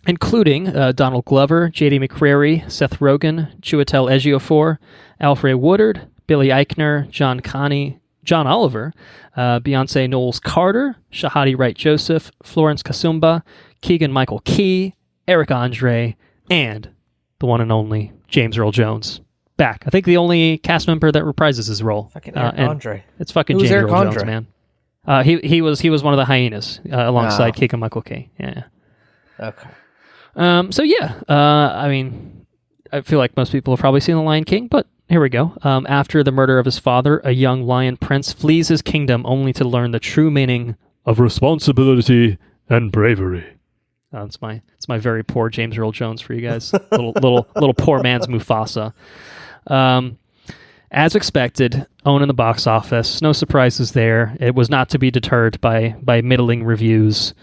Speaker 1: including Donald Glover, J.D. McCrary, Seth Rogen, Chiwetel Ejiofor, Alfred Woodard, Billy Eichner, John Connie, John Oliver, Beyonce Knowles-Carter, Shahadi Wright-Joseph, Florence Kasumba, Keegan-Michael Key, Eric Andre, and the one and only James Earl Jones. Back. I think the only cast member that reprises his role.
Speaker 2: Fucking Eric Andre.
Speaker 1: It's fucking James Earl Jones, man. He was one of the hyenas alongside Keegan-Michael Key. Yeah.
Speaker 2: Okay.
Speaker 1: I mean, I feel like most people have probably seen The Lion King, but here we go. After the murder of his father, a young lion prince flees his kingdom only to learn the true meaning of responsibility and bravery. It's my very poor James Earl Jones for you guys. little poor man's Mufasa. As expected, own in the box office. No surprises there. It was not to be deterred by middling reviews.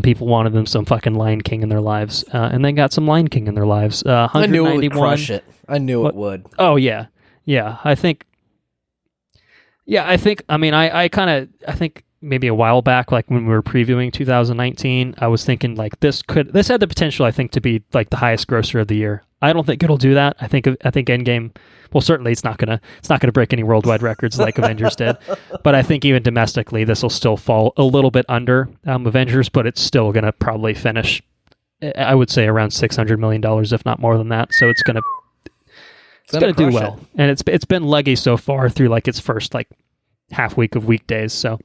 Speaker 1: People wanted them some fucking Lion King in their lives, and they got some Lion King in their lives.
Speaker 2: I knew it would crush it. I knew it would.
Speaker 1: Oh yeah. I think. I mean, I think maybe a while back, like when we were previewing 2019, I was thinking like this had the potential, I think, to be like the highest grosser of the year. I don't think it'll do that. I think Endgame. Well, certainly it's not gonna break any worldwide records like Avengers did. But I think even domestically, this will still fall a little bit under Avengers, but it's still gonna probably finish, I would say, around $600 million, if not more than that. So it's gonna do well, and it's been leggy so far through like its first like half week of weekdays. So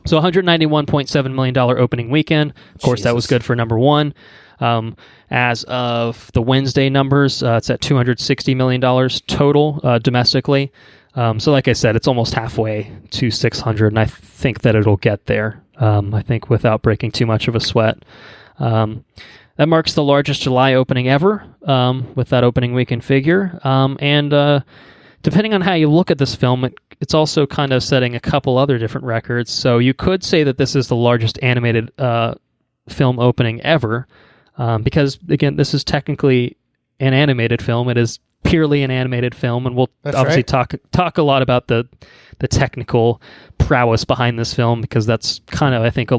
Speaker 1: $191.7 million opening weekend. Of course, that was good for number one. As of the Wednesday numbers, it's at $260 million total domestically. So like I said, it's almost halfway to 600, and I think that it'll get there, I think, without breaking too much of a sweat. That marks the largest July opening ever, with that opening weekend figure. And depending on how you look at this film, it's also kind of setting a couple other different records. So you could say that this is the largest animated film opening ever, because, again, this is technically an animated film. It is purely an animated film, and we'll obviously talk a lot about the technical prowess behind this film, because that's kind of, I think,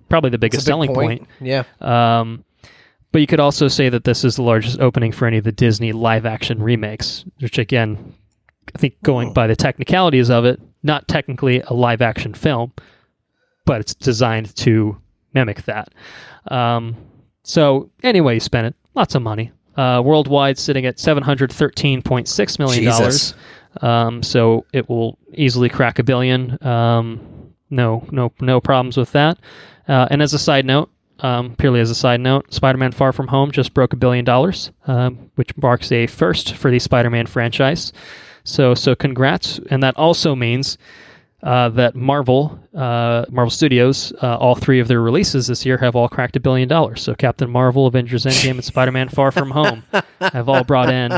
Speaker 1: probably the biggest selling point.
Speaker 2: Yeah.
Speaker 1: But you could also say that this is the largest opening for any of the Disney live-action remakes, which, again, I think going by the technicalities of it, not technically a live-action film, but it's designed to mimic that. So anyway, you spend it, lots of money. Worldwide, sitting at $713.6 million.
Speaker 2: Jesus.
Speaker 1: So it will easily crack $1 billion. No problems with that. And as a side note, purely as a side note, Spider-Man Far From Home just broke $1 billion, which marks a first for the Spider-Man franchise. So congrats. And that also means that Marvel Studios, all three of their releases this year have all cracked $1 billion. So Captain Marvel, Avengers Endgame, and Spider-Man Far From Home have all brought in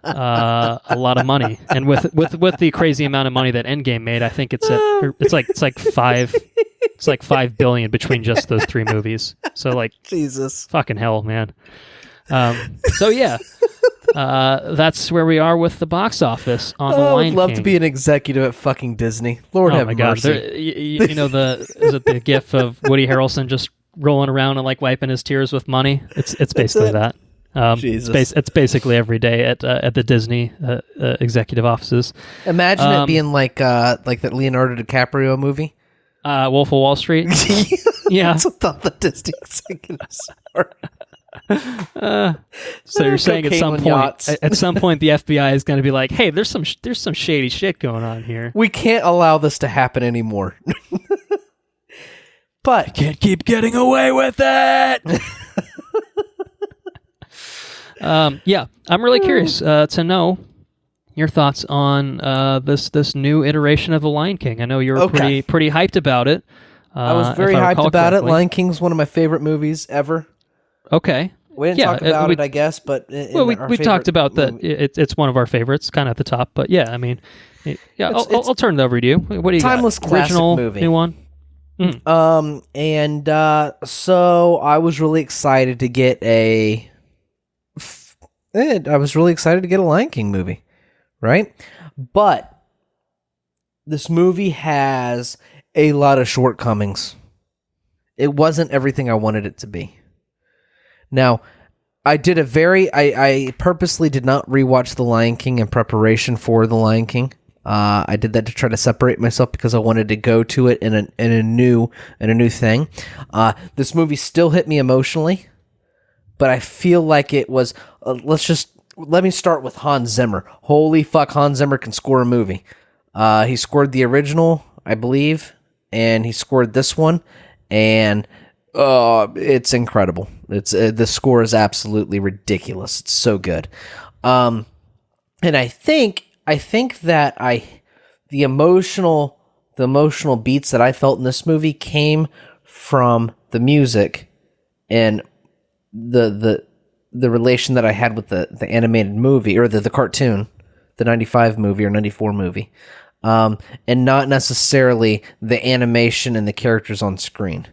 Speaker 1: a lot of money. And with the crazy amount of money that Endgame made, I think it's like $5 billion between just those three movies. So, like,
Speaker 2: Jesus,
Speaker 1: fucking hell, man. So yeah. That's where we are with the box office on The Lion King.
Speaker 2: I would love to be an executive at fucking Disney. Lord have mercy.
Speaker 1: You know, is it the gif of Woody Harrelson just rolling around and like wiping his tears with money? It's basically that. It's basically every day at the Disney executive offices.
Speaker 2: Imagine it being like that Leonardo DiCaprio movie,
Speaker 1: Wolf of Wall Street. Yeah,
Speaker 2: that's what the Disney executives are.
Speaker 1: So you're saying at some point the FBI is going to be like, hey, there's some shady shit going on here.
Speaker 2: We can't allow this to happen anymore. But
Speaker 1: I can't keep getting away with it. Yeah, I'm really curious to know your thoughts on this new iteration of The Lion King. I know you were pretty hyped about it.
Speaker 2: I was very hyped about it. Lion King's one of my favorite movies ever.
Speaker 1: Okay.
Speaker 2: We didn't talk about it, I guess, but
Speaker 1: we talked about that. It's one of our favorites, kind of at the top. But yeah, I mean, I'll turn it over to you. What do you
Speaker 2: timeless
Speaker 1: got?
Speaker 2: Classic
Speaker 1: Original
Speaker 2: movie.
Speaker 1: New one.
Speaker 2: So I was really excited to get a Lion King movie, right? But this movie has a lot of shortcomings. It wasn't everything I wanted it to be. Now, I purposely did not rewatch The Lion King in preparation for The Lion King. I did that to try to separate myself because I wanted to go to it in a new thing. This movie still hit me emotionally, but I feel like it was. Let me start with Hans Zimmer. Holy fuck, Hans Zimmer can score a movie. He scored the original, I believe, and he scored this one, and it's incredible. The score is absolutely ridiculous. It's so good. And I think that the emotional beats that I felt in this movie came from the music and the relation that I had with the animated movie or the cartoon, the 95 movie or 94 movie. And not necessarily the animation and the characters on screen.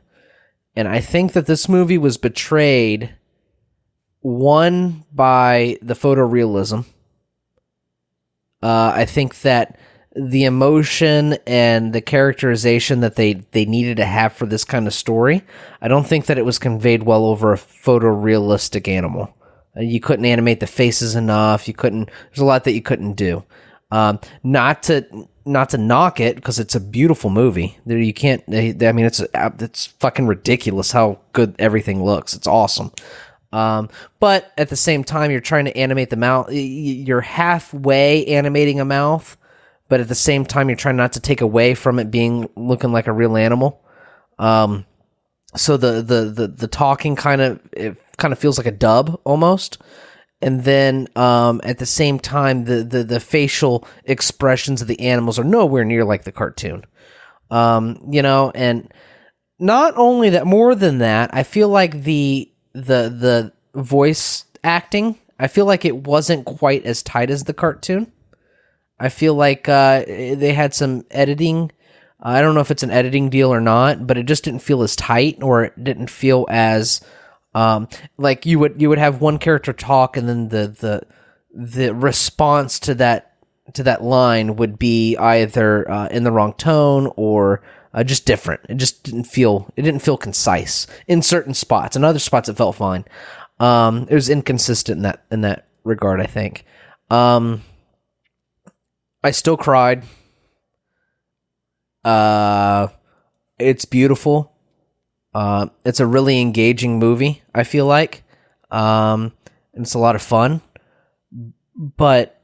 Speaker 2: And I think that this movie was betrayed, one, by the photorealism. I think that the emotion and the characterization that they needed to have for this kind of story, I don't think that it was conveyed well over a photorealistic animal. You couldn't animate the faces enough. There's a lot that you couldn't do. Not to knock it, because it's a beautiful movie. There you can't. I mean, it's fucking ridiculous how good everything looks. It's awesome. But at the same time, you're trying to animate the mouth. You're halfway animating a mouth, but at the same time, you're trying not to take away from it looking like a real animal. so the talking kind of feels like a dub almost. And then at the same time, the facial expressions of the animals are nowhere near like the cartoon. And not only that, more than that, I feel like the voice acting, I feel like it wasn't quite as tight as the cartoon. I feel like they had some editing. I don't know if it's an editing deal or not, but it just didn't feel as tight, or it didn't feel as like you would have one character talk, and then the response to that line would be either in the wrong tone or just different. It just didn't feel concise in certain spots. In other spots, it felt fine. It was inconsistent in that regard, I think. I still cried. It's beautiful. It's a really engaging movie, I feel like. And it's a lot of fun. But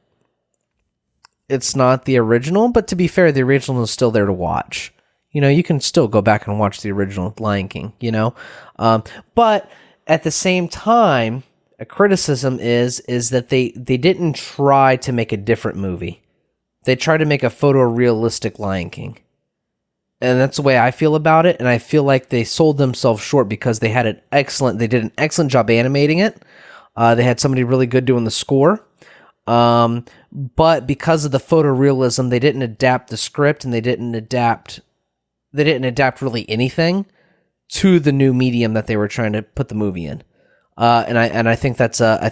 Speaker 2: it's not the original. But to be fair, the original is still there to watch. You can still go back and watch the original Lion King, But at the same time, a criticism is that they didn't try to make a different movie. They tried to make a photorealistic Lion King. And that's the way I feel about it, and I feel like they sold themselves short because they did an excellent job animating it. They had somebody really good doing the score. But because of the photorealism, they didn't adapt the script, and they didn't adapt really anything to the new medium that they were trying to put the movie in. And I think that's a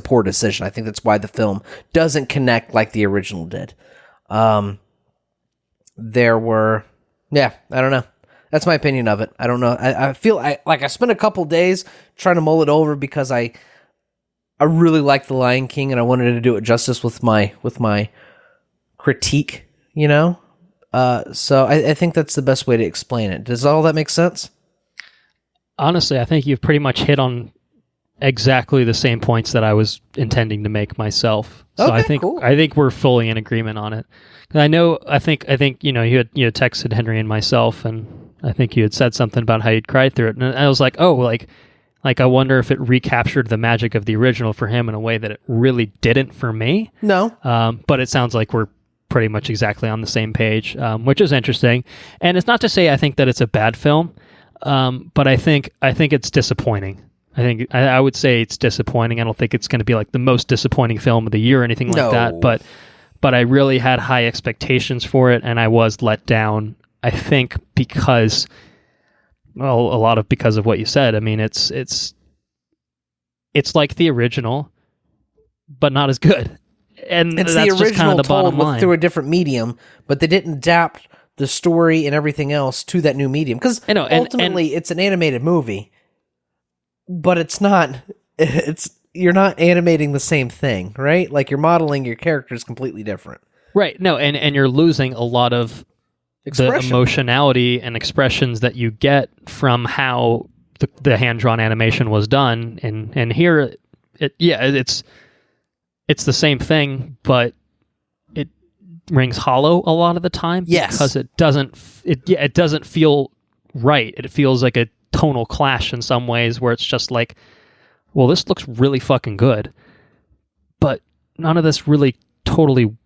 Speaker 2: poor decision. I think that's why the film doesn't connect like the original did. I don't know. That's my opinion of it. I don't know. I feel I spent a couple days trying to mull it over because I really like The Lion King, and I wanted to do it justice with my critique, So I think that's the best way to explain it. Does all that make sense?
Speaker 1: Honestly, I think you've pretty much hit on exactly the same points that I was intending to make myself. So
Speaker 2: Okay, cool.
Speaker 1: I think we're fully in agreement on it. I think you had texted Henry and myself, and I think you had said something about how you'd cried through it, and I was like, oh, like I wonder if it recaptured the magic of the original for him in a way that it really didn't for me.
Speaker 2: No.
Speaker 1: But it sounds like we're pretty much exactly on the same page, which is interesting. And it's not to say I think that it's a bad film, but I think it's disappointing. I would say it's disappointing. I don't think it's going to be like the most disappointing film of the year or anything like that. But I really had high expectations for it, and I was let down. I think because a lot of because of what you said. I mean, it's like the original, but not as good. And
Speaker 2: it's
Speaker 1: that's
Speaker 2: the original
Speaker 1: just kind of the bottom line.
Speaker 2: through a different medium, but they didn't adapt the story and everything else to that new medium. Because ultimately, it's an animated movie, but it's not. You're not animating the same thing, right? Like you're modeling your characters completely different.
Speaker 1: Right. No, and you're losing a lot of the emotionality and expressions that you get from how the hand-drawn animation was done. And here, it's the same thing, but it rings hollow a lot of the time.
Speaker 2: Yes.
Speaker 1: Because it doesn't feel right. It feels like a tonal clash in some ways where it's just like, well, this looks really fucking good, but none of this really totally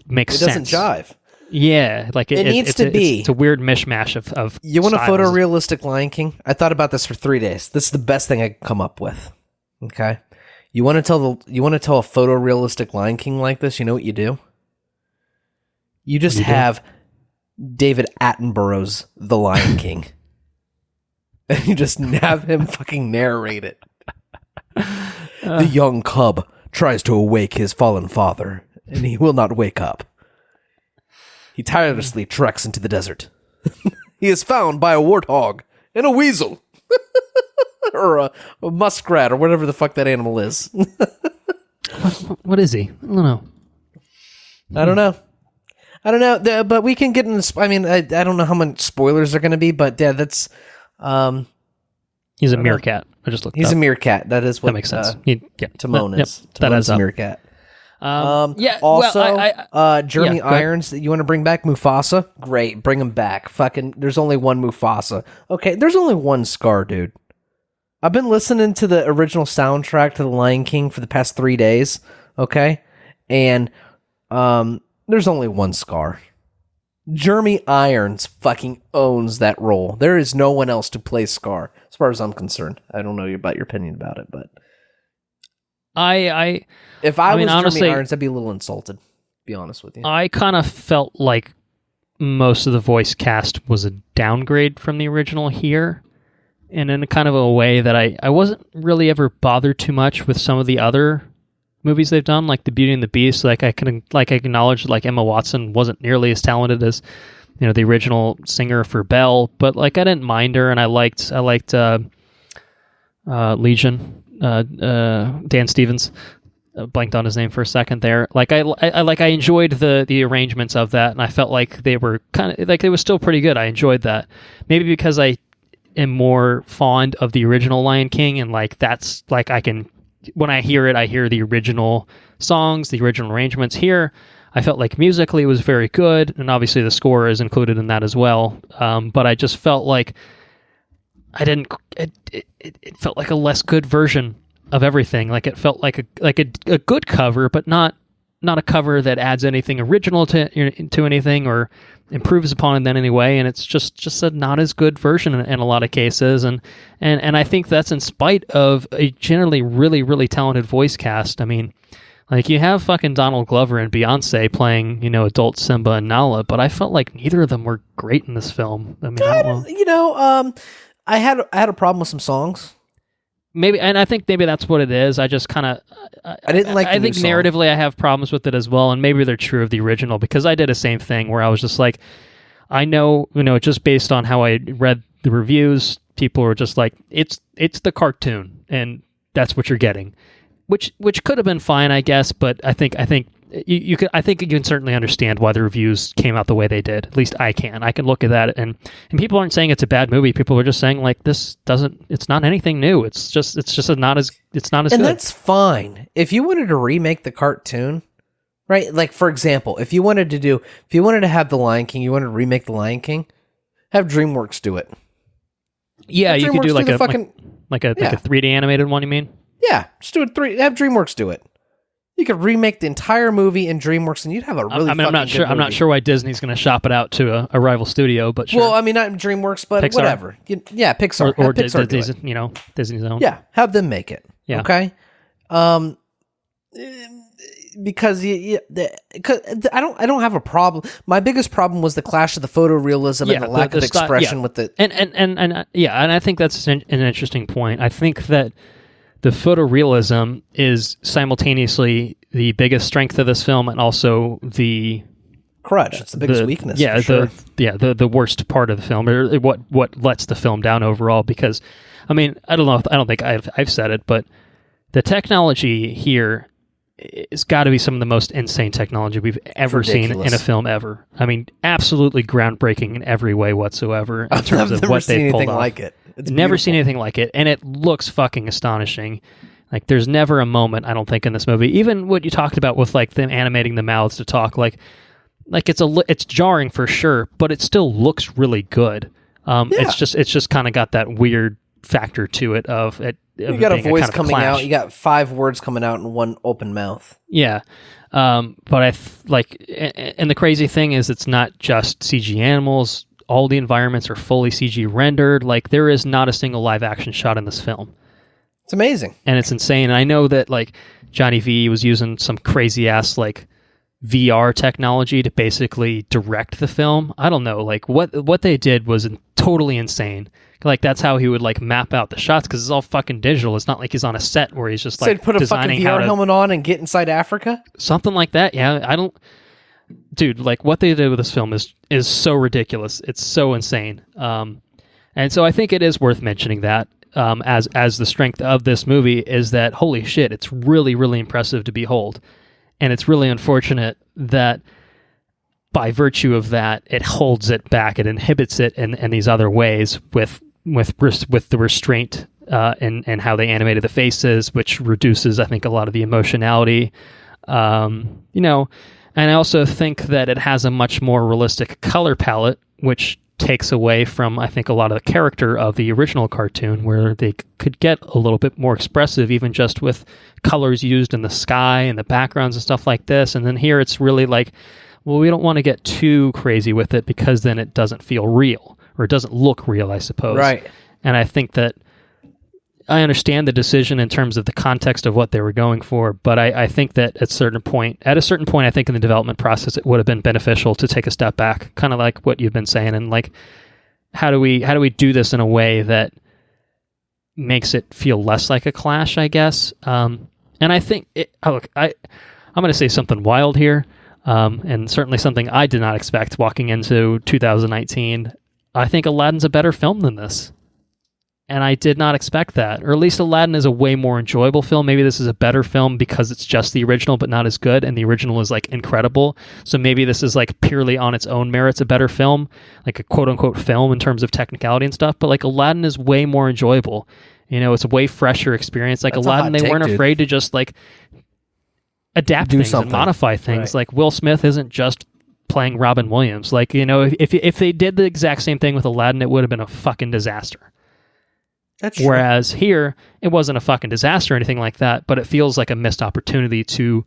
Speaker 1: makes sense.
Speaker 2: It doesn't jive.
Speaker 1: Yeah, like
Speaker 2: it needs to be.
Speaker 1: It's a weird mishmash of
Speaker 2: You want a photorealistic Lion King? I thought about this for 3 days. This is the best thing I could come up with. Okay, you want to tell a photorealistic Lion King like this? You know what you do? You just have David Attenborough's The Lion King, and you just have him fucking narrate it. The young cub tries to awake his fallen father, and he will not wake up. He tirelessly treks into the desert. He is found by a warthog and a weasel. Or a muskrat, or whatever the fuck that animal is.
Speaker 1: What is he? I don't know.
Speaker 2: I don't know. But we can get into... I mean, I don't know how many spoilers are going to be, but yeah, that's...
Speaker 1: He's a meerkat. I just looked
Speaker 2: He's
Speaker 1: up.
Speaker 2: a meerkat. That is what...
Speaker 1: That makes sense.
Speaker 2: Timon is.
Speaker 1: That
Speaker 2: Timon's
Speaker 1: adds up.
Speaker 2: a meerkat.
Speaker 1: Yeah.
Speaker 2: Also,
Speaker 1: well,
Speaker 2: Jeremy
Speaker 1: yeah, go ahead.
Speaker 2: Irons. You want to bring back Mufasa? Great, bring him back. Fucking, there's only one Mufasa. Okay, there's only one Scar, dude. I've been listening to the original soundtrack to The Lion King for the past 3 days. Okay, and there's only one Scar. Jeremy Irons fucking owns that role. There is no one else to play Scar, as far as I'm concerned. I don't know about your opinion about it, but if I was
Speaker 1: honestly,
Speaker 2: Jeremy Irons, I'd be a little insulted. To be honest with you,
Speaker 1: I kind of felt like most of the voice cast was a downgrade from the original here, and in a kind of a way that I wasn't really ever bothered too much with some of the other movies they've done, like The Beauty and the Beast. Like I acknowledge like Emma Watson wasn't nearly as talented as the original singer for Belle, but like I didn't mind her, and I liked Legion, Dan Stevens. Blanked on his name for a second there. Like I enjoyed the arrangements of that, and I felt like they were kind of like it was still pretty good. I enjoyed that. Maybe because I am more fond of the original Lion King, and like that's like I can, when I hear it, I hear the original songs, the original arrangements. Here, I felt like musically it was very good, and obviously the score is included in that as well. But I just felt like I didn't. It felt like a less good version of everything. Like it felt like a good cover, but not a cover that adds anything original to anything or improves upon it in any way. And it's just a not as good version in a lot of cases. And I think that's in spite of a generally really, really talented voice cast. I mean, like you have fucking Donald Glover and Beyonce playing, adult Simba and Nala, but I felt like neither of them were great in this film. I mean,
Speaker 2: I had a problem with some songs.
Speaker 1: Maybe, and I think maybe that's what it is. I just kind of,
Speaker 2: I didn't like.
Speaker 1: I think narratively, I have problems with it as well, and maybe they're true of the original because I did the same thing where I was just like, I know, just based on how I read the reviews, people were just like, it's the cartoon, and that's what you're getting, which could have been fine, I guess, but I think you can certainly understand why the reviews came out the way they did. At least I can. I can look at that, and people aren't saying it's a bad movie. People are just saying like it's not anything new. It's just not as good.
Speaker 2: And that's fine. If you wanted to remake the cartoon, right? Like for example, if you wanted to have The Lion King, you wanted to remake The Lion King, have DreamWorks do it.
Speaker 1: Yeah, you could do like a 3D animated one. You mean?
Speaker 2: Yeah, just do it. Have DreamWorks do it. You could remake the entire movie in DreamWorks, and you'd have a really.
Speaker 1: I'm not sure. I'm not sure why Disney's going to shop it out to a rival studio, but sure.
Speaker 2: Well, I mean, not DreamWorks, but
Speaker 1: Pixar?
Speaker 2: whatever. Pixar
Speaker 1: or
Speaker 2: Pixar do it.
Speaker 1: Disney's own.
Speaker 2: Yeah, have them make it.
Speaker 1: Yeah.
Speaker 2: Okay. Because I don't have a problem. My biggest problem was the clash of the photorealism and the lack of expression with the
Speaker 1: and I think that's an interesting point. I think that the photorealism is simultaneously the biggest strength of this film and also the
Speaker 2: crutch. It's the biggest weakness.
Speaker 1: Yeah,
Speaker 2: for sure.
Speaker 1: the worst part of the film, or what lets the film down overall. Because, I mean, I don't think I've said it, but the technology here it's got to be some of the most insane technology we've ever seen in a film ever. I mean, absolutely groundbreaking in every way whatsoever in terms of what they've pulled off.
Speaker 2: Like it. It's
Speaker 1: never
Speaker 2: beautiful.
Speaker 1: seen anything like it, and it looks fucking astonishing. Like, there's never a moment, I don't think, in this movie, even what you talked about with like them animating the mouths to talk, like it's jarring for sure, but it still looks really good. It's just kind of got that weird factor to it of it.
Speaker 2: You got a voice coming out. You got 5 words coming out in one open mouth.
Speaker 1: Yeah. But and the crazy thing is it's not just CG animals. All the environments are fully CG rendered. Like, there is not a single live action shot in this film.
Speaker 2: It's amazing.
Speaker 1: And it's insane. And I know that like Johnny V was using some crazy ass like VR technology to basically direct the film. I don't know. Like what they did was totally insane. Like, that's how he would like map out the shots, because it's all fucking digital. It's not like he's on a set where he's just like
Speaker 2: put a fucking VR helmet on and get inside Africa.
Speaker 1: Something like that. Yeah, dude. Like, what they did with this film is so ridiculous. It's so insane. And so I think it is worth mentioning that as the strength of this movie is that, holy shit, it's really, really impressive to behold, and it's really unfortunate that by virtue of that it holds it back. It inhibits it in these other ways with the restraint and how they animated the faces, which reduces, I think, a lot of the emotionality You know, and I also think that it has a much more realistic color palette, which takes away from, I think, a lot of the character of the original cartoon, where they could get a little bit more expressive, even just with colors used in the sky and the backgrounds and stuff like this. And then here it's really like, well, we don't want to get too crazy with it because then it doesn't feel real, or it doesn't look real, I suppose.
Speaker 2: Right.
Speaker 1: And I think that I understand the decision in terms of the context of what they were going for, but I think that at a certain point, I think in the development process, it would have been beneficial to take a step back, kind of like what you've been saying, and like, how do we do this in a way that makes it feel less like a clash, I guess. And I think I'm going to say something wild here, and certainly something I did not expect walking into 2019. I think Aladdin's a better film than this. And I did not expect that. Or at least Aladdin is a way more enjoyable film. Maybe this is a better film because it's just the original, but not as good. And the original is like incredible. So maybe this is like purely on its own merits a better film, like a quote unquote film in terms of technicality and stuff. But like Aladdin is way more enjoyable. You know, it's a way fresher experience. Like
Speaker 2: That's
Speaker 1: Aladdin, they weren't afraid to just like adapt things and modify things. Right. Like Will Smith isn't just playing Robin Williams. Like, you know, if they did the exact same thing with Aladdin, it would have been a fucking disaster.
Speaker 2: That's true.
Speaker 1: Whereas here, it wasn't a fucking disaster or anything like that, but it feels like a missed opportunity to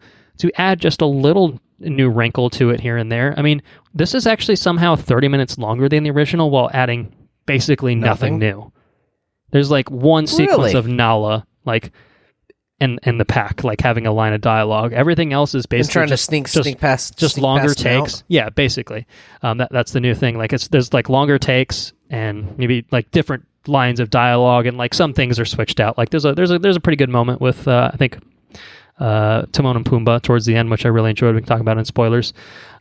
Speaker 1: add just a little new wrinkle to it here and there. I mean, this is actually somehow 30 minutes longer than the original while adding basically nothing new. There's like one sequence of Nala, like, in the pack, like having a line of dialogue. Everything else is basically
Speaker 2: trying to sneak past
Speaker 1: longer takes. Yeah, basically. That's the new thing. Like there's like longer takes and maybe like different lines of dialogue, and like some things are switched out. Like there's a pretty good moment with I think Timon and Pumbaa towards the end, which I really enjoyed. We can talk about in spoilers.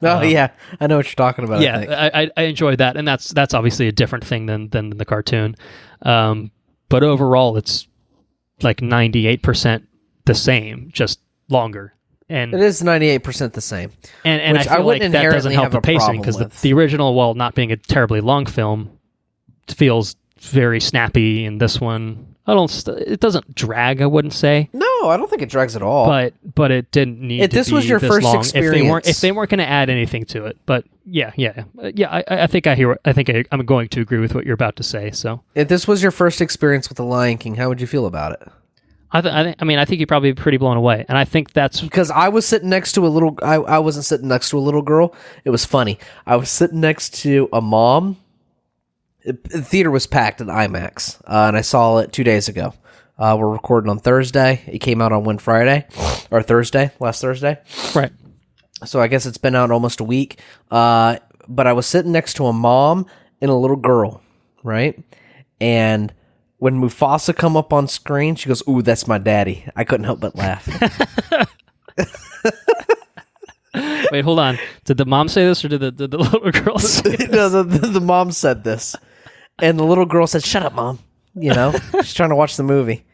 Speaker 2: Oh yeah, I know what you're talking about.
Speaker 1: Yeah, I enjoyed that, and that's obviously a different thing than the cartoon. But overall, it's like 98% the same, just longer. And
Speaker 2: it is 98% the same.
Speaker 1: And I feel like that doesn't help the pacing, because the original, while not being a terribly long film, feels very snappy, and this one, it doesn't drag, I wouldn't say.
Speaker 2: No, I don't think it drags at all.
Speaker 1: But it didn't need to be
Speaker 2: this was your
Speaker 1: this
Speaker 2: first
Speaker 1: long
Speaker 2: experience.
Speaker 1: if they weren't going to add anything to it. But I think I'm going to agree with what you're about to say. So
Speaker 2: if this was your first experience with The Lion King, how would you feel about it?
Speaker 1: I think you'd probably be pretty blown away, and I think that's
Speaker 2: because I was sitting next to a little. I wasn't sitting next to a little girl. It was funny. I was sitting next to a mom. The theater was packed in IMAX, and I saw it 2 days ago. We're recording on Thursday. It came out on last Thursday.
Speaker 1: Right.
Speaker 2: So I guess it's been out almost a week. But I was sitting next to a mom and a little girl, right? And when Mufasa come up on screen, she goes, "Ooh, that's my daddy." I couldn't help but laugh.
Speaker 1: Wait, hold on. Did the mom say this, or did the little girl say this?
Speaker 2: No, the mom said this. And the little girl said, "Shut up, Mom." You know, she's trying to watch the movie.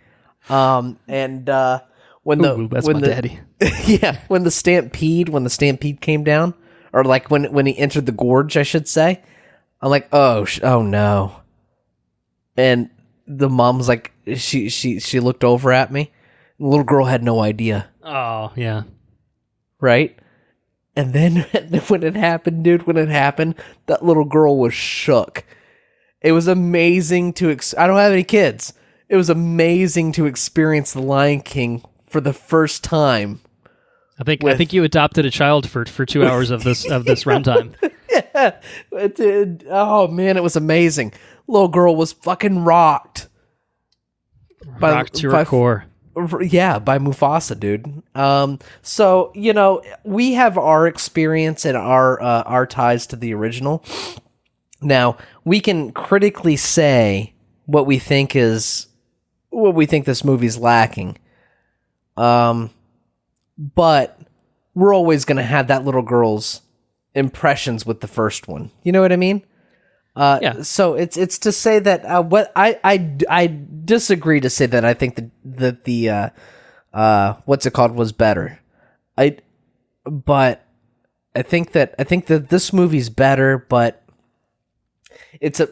Speaker 2: When
Speaker 1: my daddy.
Speaker 2: Yeah, when the stampede came down, or like when he entered the gorge, I should say, I'm like, oh no. And the mom's like, she looked over at me. The little girl had no idea.
Speaker 1: Oh yeah,
Speaker 2: right. And then when it happened, that little girl was shook. It was amazing to... I don't have any kids. It was amazing to experience The Lion King for the first time.
Speaker 1: I think you adopted a child for 2 hours of this runtime.
Speaker 2: Yeah, it did. Oh man, it was amazing. Little girl was fucking rocked.
Speaker 1: Rocked to her core.
Speaker 2: Yeah, by Mufasa, dude. So, you know, we have our experience and our ties to the original. Now, we can critically say what we think this movie's lacking. But we're always going to have that little girl's impressions with the first one. You know what I mean? Yeah. So it's to say that what I disagree to say that I think that the what's it called was better. But I think that this movie's better, but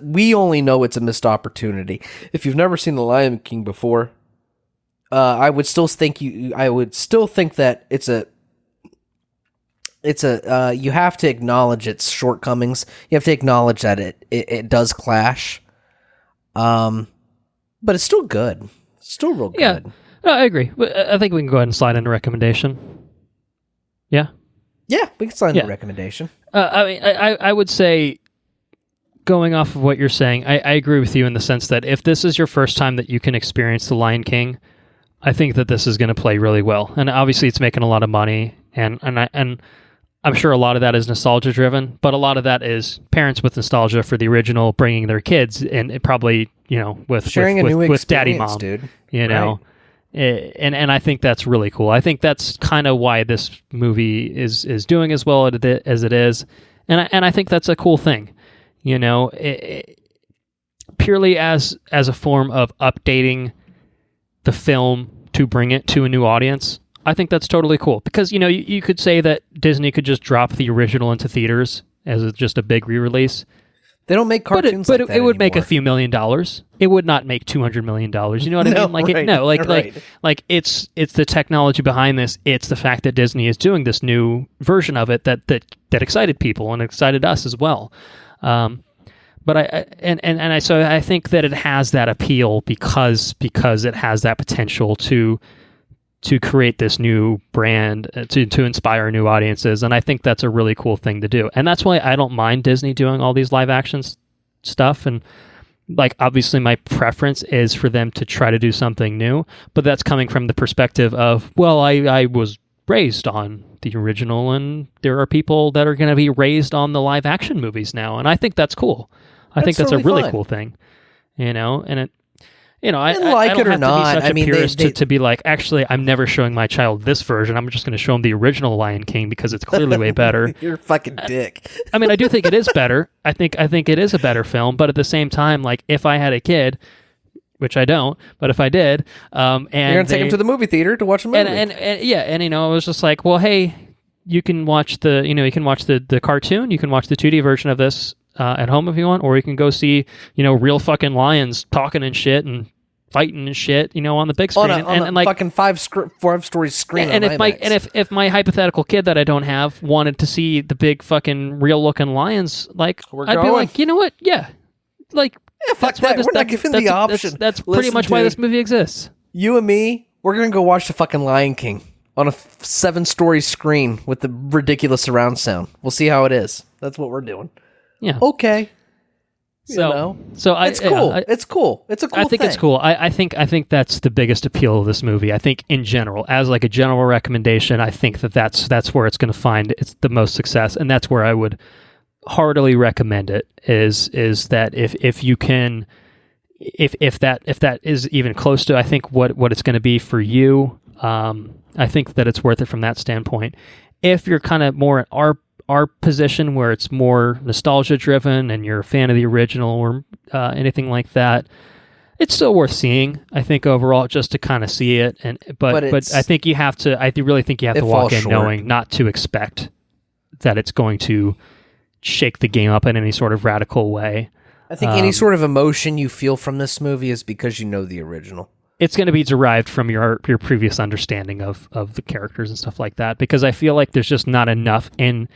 Speaker 2: we only know it's a missed opportunity. If you've never seen The Lion King before, I would still think that it's a it's a you have to acknowledge its shortcomings. You have to acknowledge that it does clash. But it's still good. Still real good.
Speaker 1: Yeah, no, I agree. I think we can go ahead and slide into recommendation. Yeah?
Speaker 2: Yeah, we can slide into recommendation.
Speaker 1: I mean, I would say, going off of what you're saying, I agree with you in the sense that if this is your first time that you can experience The Lion King, I think that this is going to play really well. And obviously it's making a lot of money, and I'm sure a lot of that is nostalgia driven, but a lot of that is parents with nostalgia for the original bringing their kids, and it probably, with
Speaker 2: sharing
Speaker 1: with daddy mom,
Speaker 2: dude.
Speaker 1: Right. And I think that's really cool. I think that's kind of why this movie is doing as well as it is, and I think that's a cool thing, purely as a form of updating the film to bring it to a new audience. I think that's totally cool because you could say that Disney could just drop the original into theaters as just a big re-release.
Speaker 2: They don't make cartoons,
Speaker 1: but
Speaker 2: like that
Speaker 1: it would
Speaker 2: anymore.
Speaker 1: Make a few $1 million. It would not make $200 million. You know what I mean? Like it's the technology behind this. It's the fact that Disney is doing this new version of it that excited people and excited us as well. But I think that it has that appeal because it has that potential to create this new brand, to inspire new audiences, and I think that's a really cool thing to do. And that's why I don't mind Disney doing all these live action stuff. And like, obviously my preference is for them to try to do something new, but that's coming from the perspective of, well, I was raised on the original, and there are people that are going to be raised on the live action movies now, and I think that's cool. I think that's a really cool thing, and it. I
Speaker 2: like
Speaker 1: don't
Speaker 2: it or
Speaker 1: have
Speaker 2: not.
Speaker 1: to be such a purist to be like, actually, I'm never showing my child this version. I'm just going to show him the original Lion King because it's clearly way better.
Speaker 2: You're a fucking dick.
Speaker 1: I mean, I do think it is better. I think it is a better film, but at the same time, like, if I had a kid, which I don't, but if I did, and
Speaker 2: you're going to take him to the movie theater to watch a movie.
Speaker 1: And I was just like, well, hey, you can watch the cartoon, you can watch the 2D version of this at home if you want, or you can go see, real fucking lions talking and shit and fighting and shit, on the big screen,
Speaker 2: on a like fucking 5-story screen.
Speaker 1: And if my hypothetical kid that I don't have wanted to see the big fucking real looking lions, like, I'd be like, you know what? Yeah, like,
Speaker 2: fuck that. We're not giving the option.
Speaker 1: That's pretty much why this movie exists.
Speaker 2: You and me, we're gonna go watch the fucking Lion King on a 7-story screen with the ridiculous surround sound. We'll see how it is. That's what we're doing.
Speaker 1: Yeah.
Speaker 2: Okay.
Speaker 1: So
Speaker 2: it's cool. It's cool. It's a cool thing.
Speaker 1: I think it's cool. I think that's the biggest appeal of this movie. I think in general, as like a general recommendation, I think that's where it's going to find it's the most success, and that's where I would heartily recommend it. Is that if you can, if that is even close to, I think what it's going to be for you, I think that it's worth it from that standpoint. If you're kind of more at our position where it's more nostalgia driven and you're a fan of the original or anything like that, it's still worth seeing, I think, overall, just to kind of see it. But I think you have to, I really think you have to walk in knowing not to expect that it's going to shake the game up in any sort of radical way.
Speaker 2: I think any sort of emotion you feel from this movie is because you know the original. It's
Speaker 1: going to be derived from your previous understanding of the characters and stuff like that, because I feel like there's just not enough in,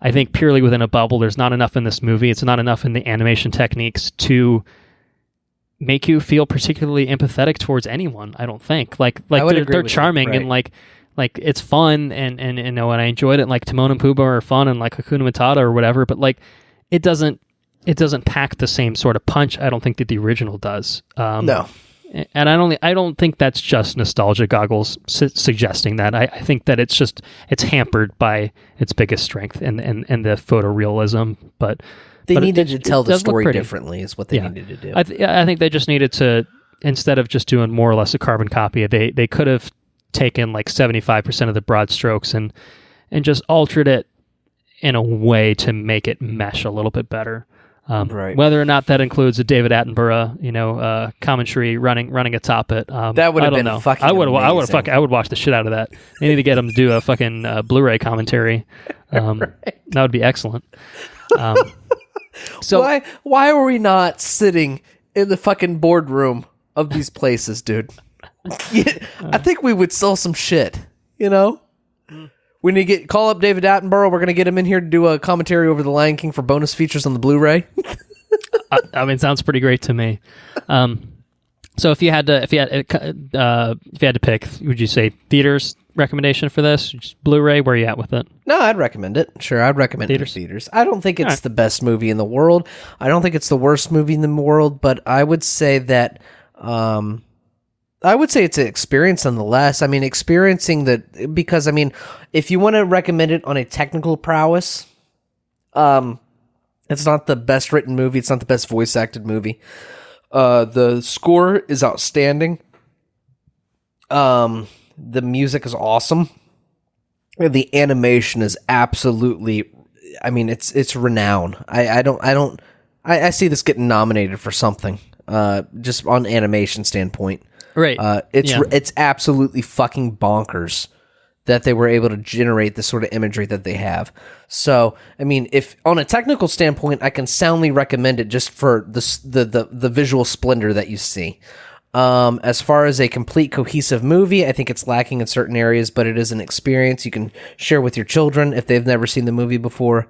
Speaker 1: I think purely within a bubble, there's not enough in this movie. It's not enough in the animation techniques to make you feel particularly empathetic towards anyone, I don't think. Like they're charming, right? And like it's fun, and I enjoyed it. And like Timon and Pumbaa are fun, and like Hakuna Matata or whatever, but like it doesn't pack the same sort of punch, I don't think, that the original does.
Speaker 2: No.
Speaker 1: And I don't think that's just nostalgia goggles suggesting that. I think that it's hampered by its biggest strength and the photorealism. But
Speaker 2: they needed to tell the story differently is what they needed to do.
Speaker 1: I think they just needed to, instead of just doing more or less a carbon copy, they could have taken like 75% of the broad strokes and just altered it in a way to make it mesh a little bit better.
Speaker 2: Right.
Speaker 1: Whether or not that includes a David Attenborough, commentary running atop it,
Speaker 2: that would have been fucking.
Speaker 1: I would watch the shit out of that. They need to get him to do a fucking Blu-ray commentary. Right. That would be excellent.
Speaker 2: So why are we not sitting in the fucking boardroom of these places, dude? I think we would sell some shit. We need to call up David Attenborough. We're going to get him in here to do a commentary over The Lion King for bonus features on the Blu-ray.
Speaker 1: I mean, sounds pretty great to me. So if you had to pick, would you say theaters recommendation for this? Just Blu-ray? Where are you at with it?
Speaker 2: No, I'd recommend it. Sure, I'd recommend it in theaters. I don't think it's the best movie in the world. I don't think it's the worst movie in the world, but I would say that it's an experience nonetheless. I mean, experiencing that, because I mean, if you want to recommend it on a technical prowess, it's not the best written movie. It's not the best voice acted movie. The score is outstanding. The music is awesome. The animation is absolutely, I mean, it's renowned. I see this getting nominated for something, just on animation standpoint.
Speaker 1: Right.
Speaker 2: It's absolutely fucking bonkers that they were able to generate the sort of imagery that they have. So, I mean, if on a technical standpoint, I can soundly recommend it just for the visual splendor that you see. As far as a complete cohesive movie, I think it's lacking in certain areas, but it is an experience you can share with your children if they've never seen the movie before.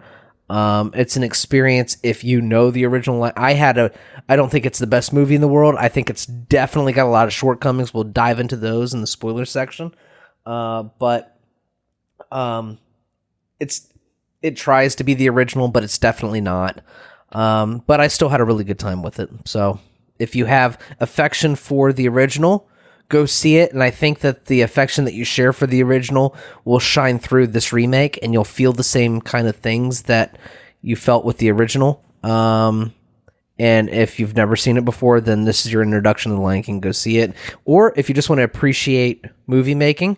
Speaker 2: It's an experience if you know the original. I don't think it's the best movie in the world. I think it's definitely got a lot of shortcomings. We'll dive into those in the spoiler section. But it tries to be the original, but it's definitely not. But I still had a really good time with it. So if you have affection for the original, go see it. And I think that the affection that you share for the original will shine through this remake, and you'll feel the same kind of things that you felt with the original. And if you've never seen it before, then this is your introduction to The Lion King. Go see it. Or if you just want to appreciate movie making,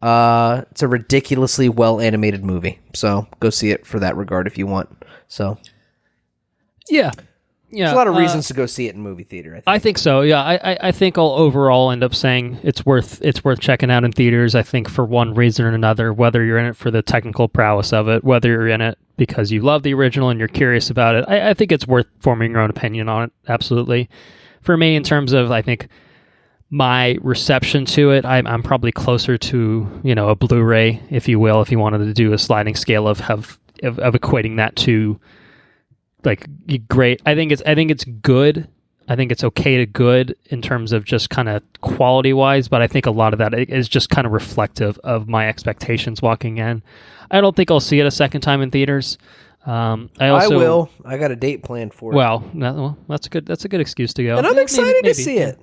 Speaker 2: it's a ridiculously well animated movie. So go see it for that regard if you want. So
Speaker 1: yeah.
Speaker 2: There's a lot of reasons to go see it in movie theater.
Speaker 1: I think so. Yeah, I think I'll overall end up saying it's worth checking out in theaters. I think for one reason or another, whether you're in it for the technical prowess of it, whether you're in it because you love the original and you're curious about it, I think it's worth forming your own opinion on it. Absolutely. For me, in terms of, I think, my reception to it, I'm probably closer to, a Blu-ray, if you will, if you wanted to do a sliding scale of equating that to like great. I think it's good. I think it's okay to good in terms of just kind of quality wise, but I think a lot of that is just kind of reflective of my expectations walking in. I don't think I'll see it a second time in theaters. I
Speaker 2: will. I got a date planned for it.
Speaker 1: Well, that's a good excuse to go.
Speaker 2: And I'm excited to see it.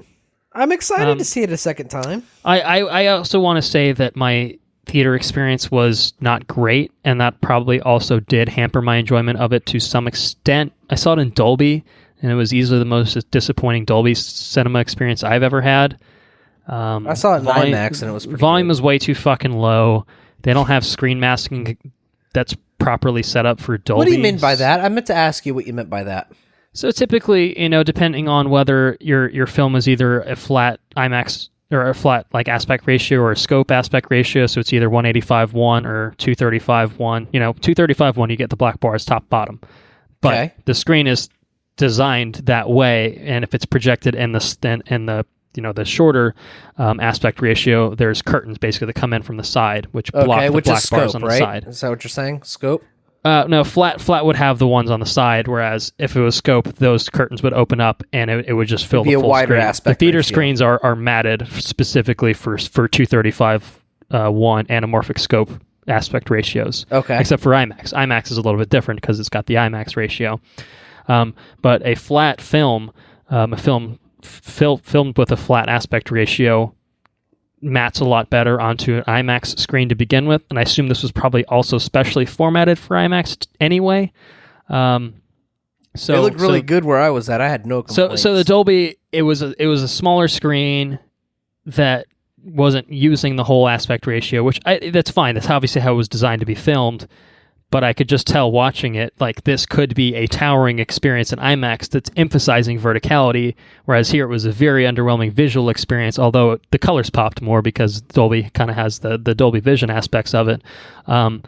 Speaker 2: I'm excited to see it a second time.
Speaker 1: I also want to say that my theater experience was not great, and that probably also did hamper my enjoyment of it to some extent. I saw it in Dolby, and it was easily the most disappointing Dolby cinema experience I've ever had.
Speaker 2: I saw it in IMAX, and it was pretty
Speaker 1: volume
Speaker 2: good.
Speaker 1: was way too fucking low. They don't have screen masking that's properly set up for Dolby.
Speaker 2: What do you mean by that? I meant to ask you what you meant by that.
Speaker 1: So typically, depending on whether your film is either a flat IMAX or a flat like aspect ratio or a scope aspect ratio, so it's either 185:1 or 235:1. 235:1, you get the black bars top bottom, but the screen is designed that way, and if it's projected in the shorter aspect ratio, there's curtains basically that come in from the side, which block the black
Speaker 2: scope,
Speaker 1: bars on the side.
Speaker 2: Is that what you're saying? Scope?
Speaker 1: No, flat would have the ones on the side, whereas if it was scope, those curtains would open up and it would just fill the full
Speaker 2: wider
Speaker 1: screen.
Speaker 2: Aspect
Speaker 1: the theater
Speaker 2: ratio.
Speaker 1: Screens are matted specifically for 235:1 anamorphic scope aspect ratios.
Speaker 2: Okay.
Speaker 1: Except for IMAX. IMAX is a little bit different because it's got the IMAX ratio. But a flat film, filmed with a flat aspect ratio, mats a lot better onto an IMAX screen to begin with, and I assume this was probably also specially formatted for IMAX anyway. It
Speaker 2: looked really good where I was at. I had no complaints.
Speaker 1: So the Dolby, it was a smaller screen that wasn't using the whole aspect ratio, which that's fine. That's obviously how it was designed to be filmed. But I could just tell watching it, like, this could be a towering experience in IMAX that's emphasizing verticality, whereas here it was a very underwhelming visual experience, although the colors popped more because Dolby kind of has the Dolby Vision aspects of it. And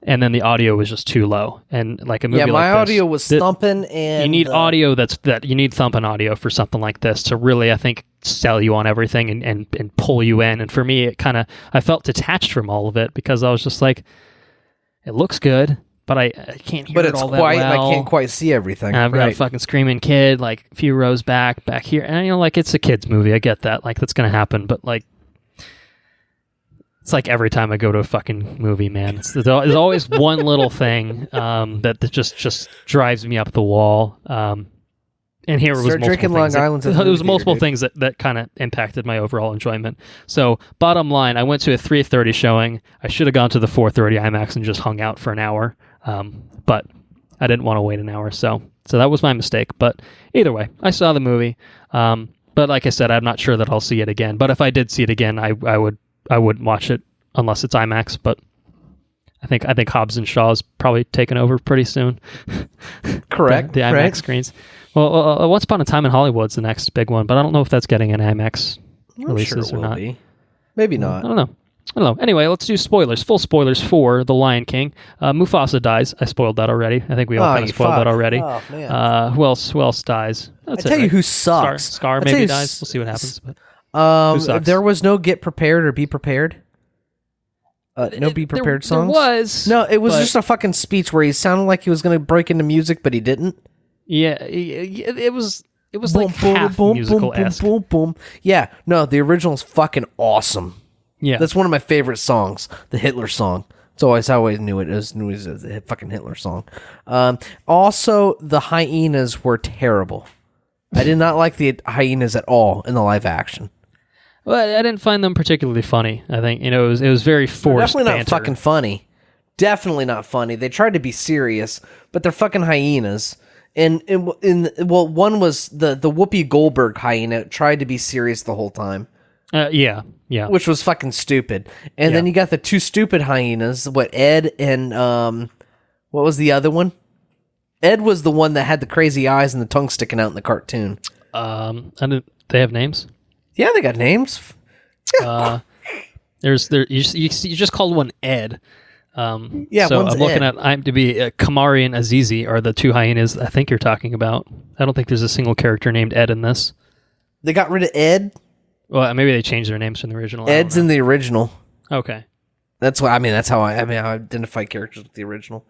Speaker 1: then the audio was just too low. And like a movie like this...
Speaker 2: Yeah, my audio was thumping, and...
Speaker 1: You need audio you need thumping audio for something like this to really, I think, sell you on everything and pull you in. And for me, I felt detached from all of it because I was just like, it looks good, but I can't hear it all that well.
Speaker 2: I can't quite see everything.
Speaker 1: And I've got a fucking screaming kid, like a few rows back here. And, like, it's a kid's movie. I get that. Like, that's going to happen. But, like, it's like every time I go to a fucking movie, man. There's always one little thing that just drives me up the wall. And here was
Speaker 2: drinking Long Island.
Speaker 1: There was multiple things that kind of impacted my overall enjoyment. So, bottom line, I went to a 3:30 showing. I should have gone to the 4:30 IMAX and just hung out for an hour. But I didn't want to wait an hour, so that was my mistake. But either way, I saw the movie. But like I said, I'm not sure that I'll see it again. But if I did see it again, I wouldn't watch it unless it's IMAX. But I think Hobbs and Shaw's probably taken over pretty soon.
Speaker 2: Correct.
Speaker 1: the IMAX screens. Well, Once Upon a Time in Hollywood's the next big one, but I don't know if that's getting an IMAX releases or not.
Speaker 2: Maybe not.
Speaker 1: I don't know. Anyway, let's do spoilers. Full spoilers for The Lion King. Mufasa dies. I spoiled that already. I think we all kind of spoiled that already.
Speaker 2: Oh, man.
Speaker 1: Who else dies? That's
Speaker 2: you who sucks.
Speaker 1: Scar maybe dies. We'll see what happens. But
Speaker 2: there was no Get Prepared or Be Prepared. No Be Prepared songs?
Speaker 1: There was.
Speaker 2: No, it was just a fucking speech where he sounded like he was going to break into music, but he didn't.
Speaker 1: Yeah, it was like half musical-esque.
Speaker 2: Boom, boom. Yeah, no, the original's fucking awesome.
Speaker 1: Yeah.
Speaker 2: That's one of my favorite songs, the Hitler song. I always knew it was a fucking Hitler song. Also, the hyenas were terrible. I did not like the hyenas at all in the live action.
Speaker 1: Well, I didn't find them particularly funny. I think, it was very forced
Speaker 2: Definitely not
Speaker 1: banter.
Speaker 2: fucking funny. Definitely not funny. They tried to be serious, but they're fucking hyenas. And one was the Whoopi Goldberg hyena tried to be serious the whole time.
Speaker 1: Yeah.
Speaker 2: Which was fucking stupid. And then you got the two stupid hyenas, Ed and what was the other one? Ed was the one that had the crazy eyes and the tongue sticking out in the cartoon.
Speaker 1: They have names?
Speaker 2: Yeah, they got names.
Speaker 1: You just called one Ed.
Speaker 2: Yeah,
Speaker 1: so
Speaker 2: one's
Speaker 1: I'm looking
Speaker 2: Ed.
Speaker 1: at IMDb. Kamari and Azizi are the two hyenas I think you're talking about. I don't think there's a single character named Ed in this.
Speaker 2: They got rid of Ed.
Speaker 1: Well, maybe they changed their names from the original.
Speaker 2: Ed's in the original.
Speaker 1: Okay.
Speaker 2: That's how I identify characters with the original.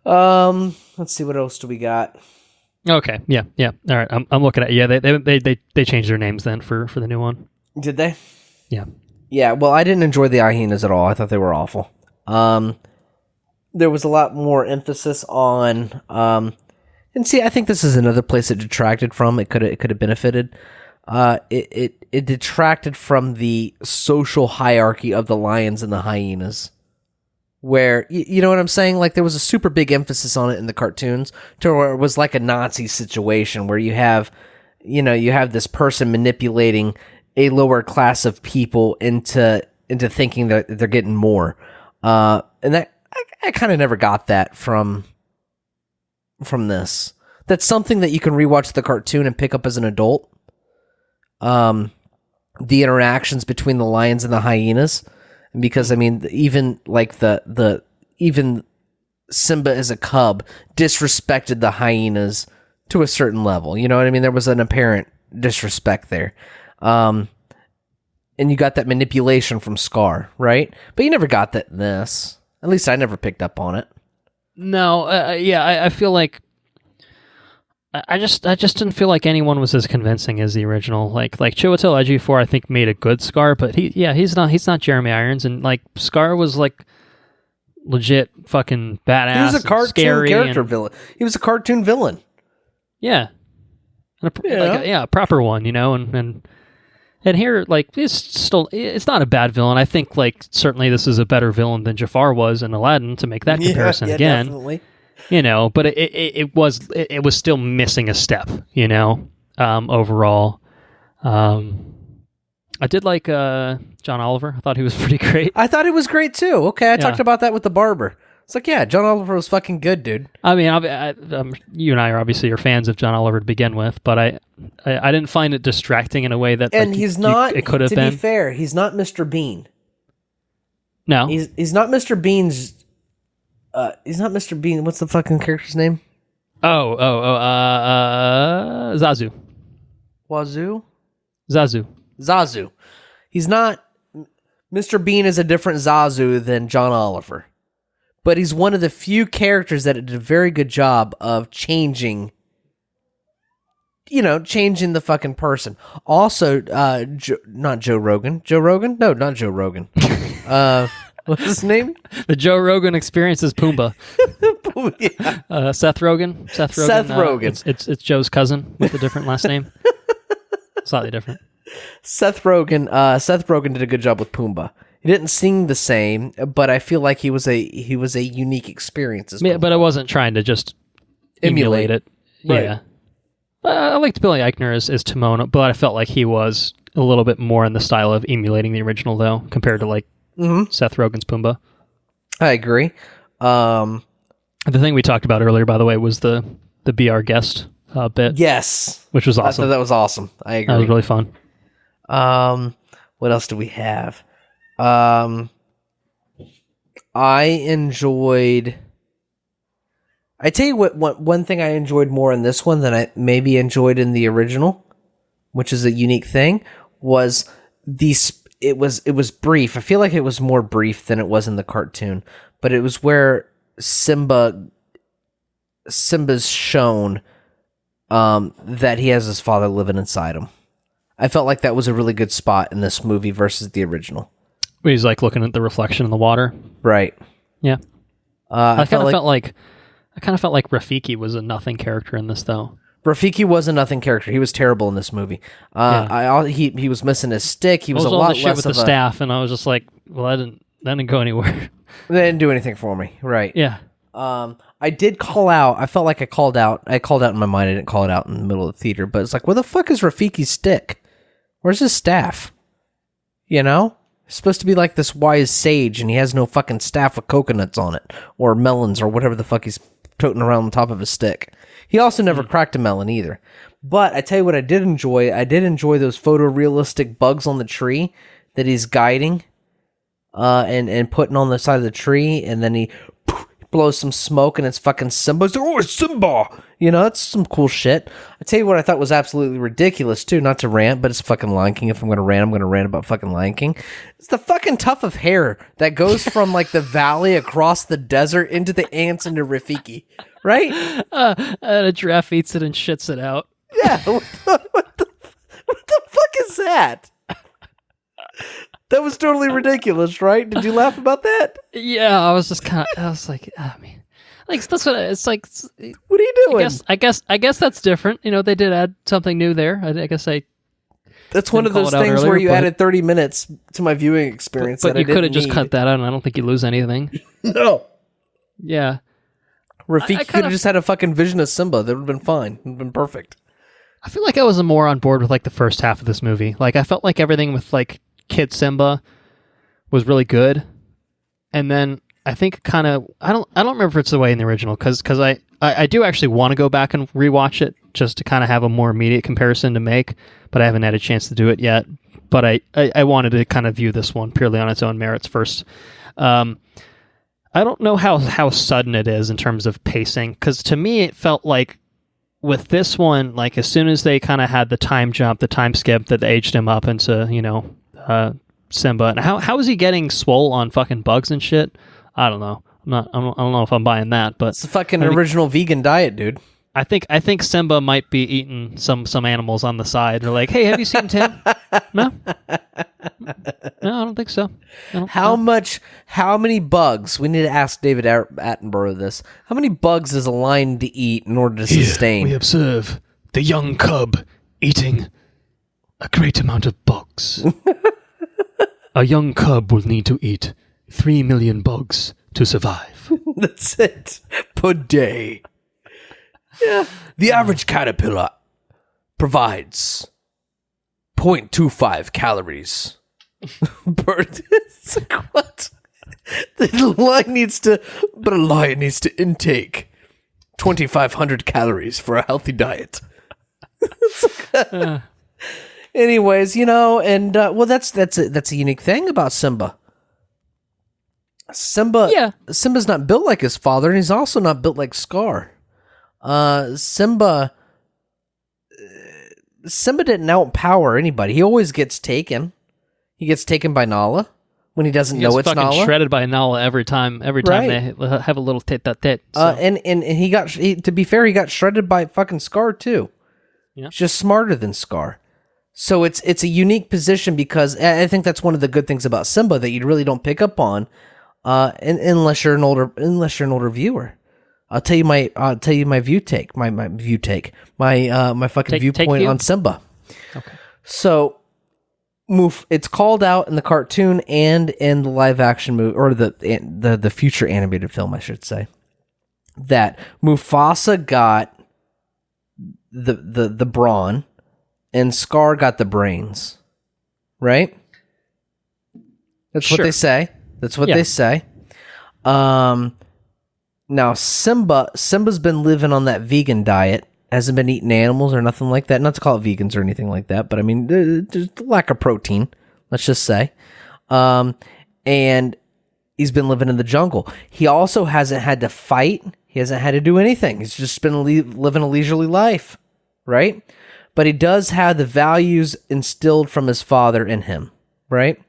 Speaker 2: Let's see, what else do we got?
Speaker 1: Okay. Yeah. All right. I'm looking at. Yeah, they changed their names then for the new one.
Speaker 2: Did they?
Speaker 1: Yeah.
Speaker 2: Yeah. Well, I didn't enjoy the hyenas at all. I thought they were awful. There was a lot more emphasis on. And see, I think this is another place it detracted from. It could have benefited. It detracted from the social hierarchy of the lions and the hyenas. Where, you know what I'm saying? Like, there was a super big emphasis on it in the cartoons, to where it was like a Nazi situation where you have this person manipulating a lower class of people into thinking that they're getting more. And that I kind of never got that from this. That's something that you can rewatch the cartoon and pick up as an adult. The interactions between the lions and the hyenas. Because, I mean, even like even Simba as a cub disrespected the hyenas to a certain level. You know what I mean? There was an apparent disrespect there. And you got that manipulation from Scar, right? But you never got that in this. At least I never picked up on it.
Speaker 1: No, I feel like I just didn't feel like anyone was as convincing as the original. Like Chiwetel Ejiofor, I think, made a good Scar, but he's not Jeremy Irons, and like Scar was like legit fucking badass.
Speaker 2: He was a cartoon character villain. He was a cartoon villain.
Speaker 1: Yeah, a proper one, and here, like, it's not a bad villain. I think, like, certainly this is a better villain than Jafar was in Aladdin, to make that comparison again.
Speaker 2: Definitely.
Speaker 1: But it was still missing a step, overall. I did like John Oliver. I thought he was pretty great.
Speaker 2: I thought he was great too. Okay, I talked about that with the barber. It's like, yeah, John Oliver was fucking good, dude.
Speaker 1: I mean, you and I are obviously fans of John Oliver to begin with, but I didn't find it distracting in a way that,
Speaker 2: and
Speaker 1: like,
Speaker 2: he's not.
Speaker 1: It could have been.
Speaker 2: To be fair, he's not Mr. Bean.
Speaker 1: No,
Speaker 2: he's not Mr. Bean's. He's not Mr. Bean. What's the fucking character's name?
Speaker 1: Zazu.
Speaker 2: Wazoo? Zazu. He's not... Mr. Bean is a different Zazu than John Oliver. But he's one of the few characters that did a very good job of changing the fucking person. Also, not Joe Rogan. Joe Rogan? No, not Joe Rogan. What's his name?
Speaker 1: The Joe Rogan Experience is Pumbaa.
Speaker 2: Yeah.
Speaker 1: Seth Rogen. Seth Rogen. It's Joe's cousin with a different last name. Slightly different.
Speaker 2: Seth Rogen did a good job with Pumbaa. He didn't sing the same, but I feel like he was a unique experience as
Speaker 1: Yeah, but I wasn't trying to just emulate it.
Speaker 2: Right.
Speaker 1: Yeah. I liked Billy Eichner as Timon, but I felt like he was a little bit more in the style of emulating the original, though, compared to Seth Rogen's Pumbaa.
Speaker 2: I agree.
Speaker 1: The thing we talked about earlier, by the way, was the Be Our Guest bit.
Speaker 2: Yes.
Speaker 1: Which was awesome.
Speaker 2: I thought that was awesome. I agree.
Speaker 1: That was really fun.
Speaker 2: What else do we have? I tell you what, one thing I enjoyed more in this one than I maybe enjoyed in the original, which is a unique thing, was it was brief. I feel like it was more brief than it was in the cartoon, but it was where Simba's shown that he has his father living inside him. I felt like that was a really good spot in this movie versus the original.
Speaker 1: He's like looking at the reflection in the water.
Speaker 2: Right.
Speaker 1: Yeah. I kind of felt like Rafiki was a nothing character in this, though.
Speaker 2: Rafiki was a nothing character. He was terrible in this movie. He was missing his stick. He was a
Speaker 1: all
Speaker 2: lot
Speaker 1: the shit
Speaker 2: less
Speaker 1: with
Speaker 2: of
Speaker 1: the staff, and I was just like, well, that didn't go anywhere.
Speaker 2: They didn't do anything for me. Right.
Speaker 1: Yeah.
Speaker 2: I did call out. I felt like I called out in my mind. I didn't call it out in the middle of the theater, but it's like, where the fuck is Rafiki's stick? Where's his staff? You know? He's supposed to be like this wise sage, and he has no fucking staff with coconuts on it, or melons, or whatever the fuck he's toting around on top of his stick. He also never cracked a melon either. But I tell you what I did enjoy. I did enjoy those photorealistic bugs on the tree that he's guiding and putting on the side of the tree, and then he blows some smoke, and it's fucking Simba. He's like, oh, it's Simba! You know, that's some cool shit. I tell you what I thought was absolutely ridiculous, too, not to rant, but it's fucking Lion King. If I'm going to rant about fucking Lion King. It's the fucking tuft of hair that goes from, like, the valley across the desert into the ants into Rafiki, right?
Speaker 1: And a giraffe eats it and shits it out.
Speaker 2: Yeah, what the fuck is that? That was totally ridiculous, right? Did you laugh about that?
Speaker 1: Yeah, I was like, I mean, like that's what it's like.
Speaker 2: What are you doing?
Speaker 1: I guess that's different. You know, they did add something new there. I guess
Speaker 2: that's one of those things where you added 30 minutes to my viewing experience.
Speaker 1: But you could have just cut that out, and I don't think you lose anything.
Speaker 2: No.
Speaker 1: Yeah.
Speaker 2: Rafiki could have just had a fucking vision of Simba. That would have been fine. It would have been perfect.
Speaker 1: I feel like I was more on board with like the first half of this movie. Like I felt like everything with like Kid Simba was really good, and then I think kind of I don't remember if it's the way in the original because I do actually want to go back and rewatch it just to kind of have a more immediate comparison to make, but I haven't had a chance to do it yet. But I wanted to kind of view this one purely on its own merits first. I don't know how sudden it is in terms of pacing, because to me it felt like with this one, like as soon as they kind of had the time jump, the time skip that they aged him up into, Simba. And how is he getting swole on fucking bugs and shit? I don't know. I don't know if I'm buying that, but
Speaker 2: it's the fucking original vegan diet, dude.
Speaker 1: I think Simba might be eating some animals on the side. They're like, hey, have you seen Tim? No, I don't think so.
Speaker 2: How many bugs? We need to ask David Attenborough this. How many bugs is a lion to eat in order to sustain?
Speaker 1: Here we observe the young cub eating a great amount of bugs. A young cub will need to eat 3 million bugs to survive.
Speaker 2: That's it. Per day. Yeah. The average caterpillar provides 0.25 calories per day. It's like, what? A lion needs to intake 2,500 calories for a healthy diet. Anyways, and that's a unique thing about Simba. Simba's not built like his father, and he's also not built like Scar. Simba, Simba didn't outpower anybody. He always gets taken. He gets taken by Nala when he doesn't know it's
Speaker 1: fucking
Speaker 2: Nala.
Speaker 1: Shredded by Nala every time
Speaker 2: Right.
Speaker 1: they have a little tit-tat-tit. So.
Speaker 2: And to be fair, he got shredded by fucking Scar too.
Speaker 1: Yeah.
Speaker 2: He's just smarter than Scar. So it's a unique position because I think that's one of the good things about Simba that you really don't pick up on, unless you're an older viewer. I'll tell you my viewpoint on Simba.
Speaker 1: Okay.
Speaker 2: So, it's called out in the cartoon and in the live action movie, or the future animated film, I should say, that Mufasa got the brawn and Scar got the brains. Right? That's what they say. That's what they say. Now Simba's been living on that vegan diet, hasn't been eating animals or nothing like that. Not to call it vegans or anything like that, but I mean, there's lack of protein, let's just say. And he's been living in the jungle. He also hasn't had to fight. He hasn't had to do anything. He's just been living a leisurely life, right? But he does have the values instilled from his father in him, right?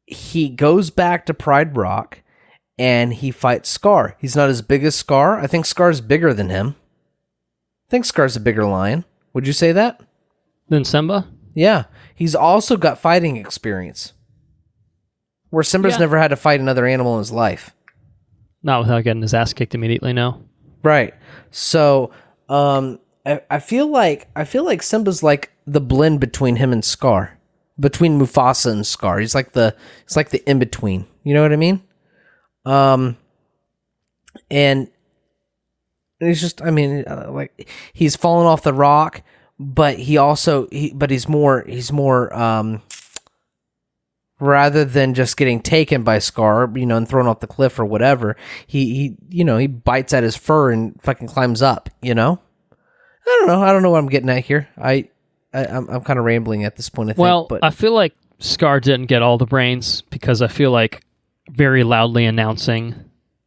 Speaker 2: He goes back to Pride Rock and he fights Scar. He's not as big as Scar. I think Scar's bigger than him. I think Scar's a bigger lion. Would you say that?
Speaker 1: Then Simba?
Speaker 2: Yeah. He's also got fighting experience. Where Simba's never had to fight another animal in his life.
Speaker 1: Not without getting his ass kicked immediately, no.
Speaker 2: Right. So, I feel like Simba's like the blend between him and Scar. Between Mufasa and Scar. He's like the in-between. You know what I mean? And he's just, I mean, like, he's fallen off the rock, but he's more, rather than just getting taken by Scar, and thrown off the cliff or whatever, he bites at his fur and fucking climbs up, I don't know what I'm getting at here. I'm kind of rambling at this point, I think.
Speaker 1: Well,
Speaker 2: but
Speaker 1: I feel like Scar didn't get all the brains because I feel like very loudly announcing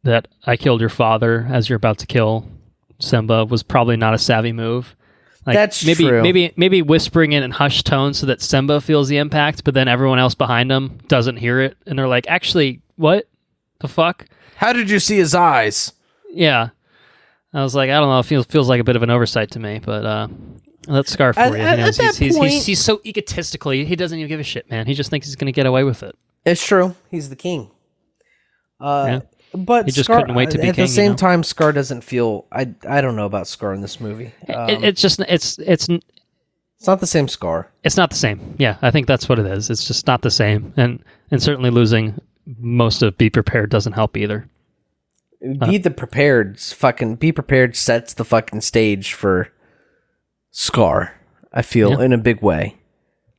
Speaker 1: that I killed your father as you're about to kill Simba was probably not a savvy move. Like,
Speaker 2: that's
Speaker 1: true.
Speaker 2: Maybe
Speaker 1: whispering it in hushed tones so that Simba feels the impact, but then everyone else behind him doesn't hear it, and they're like, "Actually, what the fuck?
Speaker 2: How did you see his eyes?"
Speaker 1: Yeah, I was like, I don't know. It feels like a bit of an oversight to me, but that's Scar for you. He's so egotistical. He doesn't even give a shit, man. He just thinks he's going to get away with it.
Speaker 2: It's true. He's the king. But
Speaker 1: he just
Speaker 2: Scar,
Speaker 1: couldn't wait to be
Speaker 2: at
Speaker 1: king.
Speaker 2: At the same time, Scar doesn't feel. I don't know about Scar in this movie.
Speaker 1: It's
Speaker 2: not the same Scar.
Speaker 1: It's not the same. Yeah, I think that's what it is. It's just not the same, and certainly losing most of Be Prepared doesn't help either.
Speaker 2: Be prepared sets the fucking stage for Scar. I feel in a big way.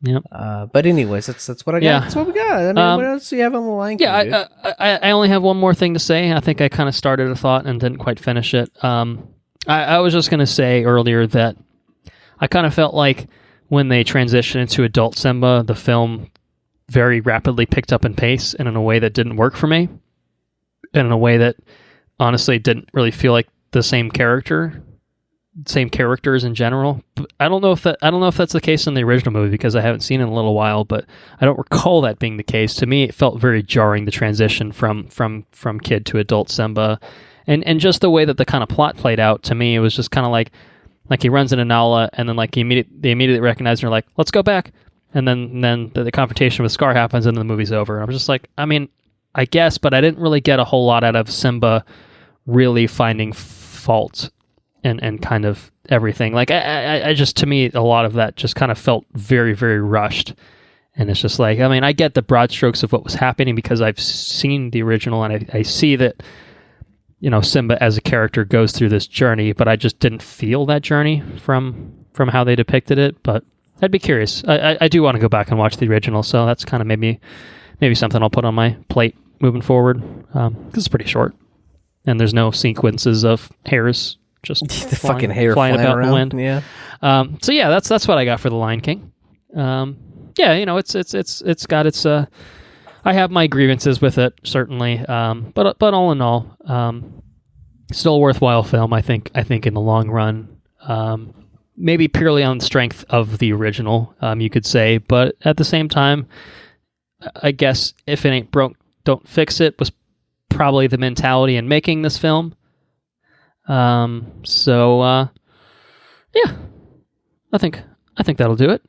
Speaker 1: Yep.
Speaker 2: But anyways, that's what I got.
Speaker 1: Yeah.
Speaker 2: That's what we got. I mean, what else do you have on the line?
Speaker 1: Yeah, I only have one more thing to say. I think I kind of started a thought and didn't quite finish it. I was just going to say earlier that I kind of felt like when they transitioned into adult Simba, the film very rapidly picked up in pace and in a way that didn't work for me. And in a way that honestly didn't really feel like the same characters in general. But I don't know if that's the case in the original movie because I haven't seen it in a little while, but I don't recall that being the case. To me, it felt very jarring, the transition from kid to adult Simba, and just the way that the kind of plot played out. To me, it was just kind of like he runs into Nala, and then like they immediately recognize and are like, let's go back, and then the confrontation with Scar happens, and then the movie's over. And I'm just like, I mean, I guess, but I didn't really get a whole lot out of Simba really finding fault and kind of everything. Like, I just, to me, a lot of that just kind of felt very, very rushed. And it's just like, I mean, I get the broad strokes of what was happening because I've seen the original and I see that, Simba as a character goes through this journey, but I just didn't feel that journey from how they depicted it. But I'd be curious. I do want to go back and watch the original, so that's kind of maybe something I'll put on my plate moving forward, because it's pretty short. And there's no sequences of hairs just
Speaker 2: the fucking hair flying
Speaker 1: about
Speaker 2: around.
Speaker 1: in the wind.
Speaker 2: Yeah.
Speaker 1: So yeah, that's what I got for The Lion King. Yeah, it's got its. I have my grievances with it, certainly. But all in all, still a worthwhile film. I think in the long run. maybe purely on the strength of the original, you could say. But at the same time, I guess if it ain't broke, don't fix it was probably the mentality in making this film. Yeah, I think that'll do it.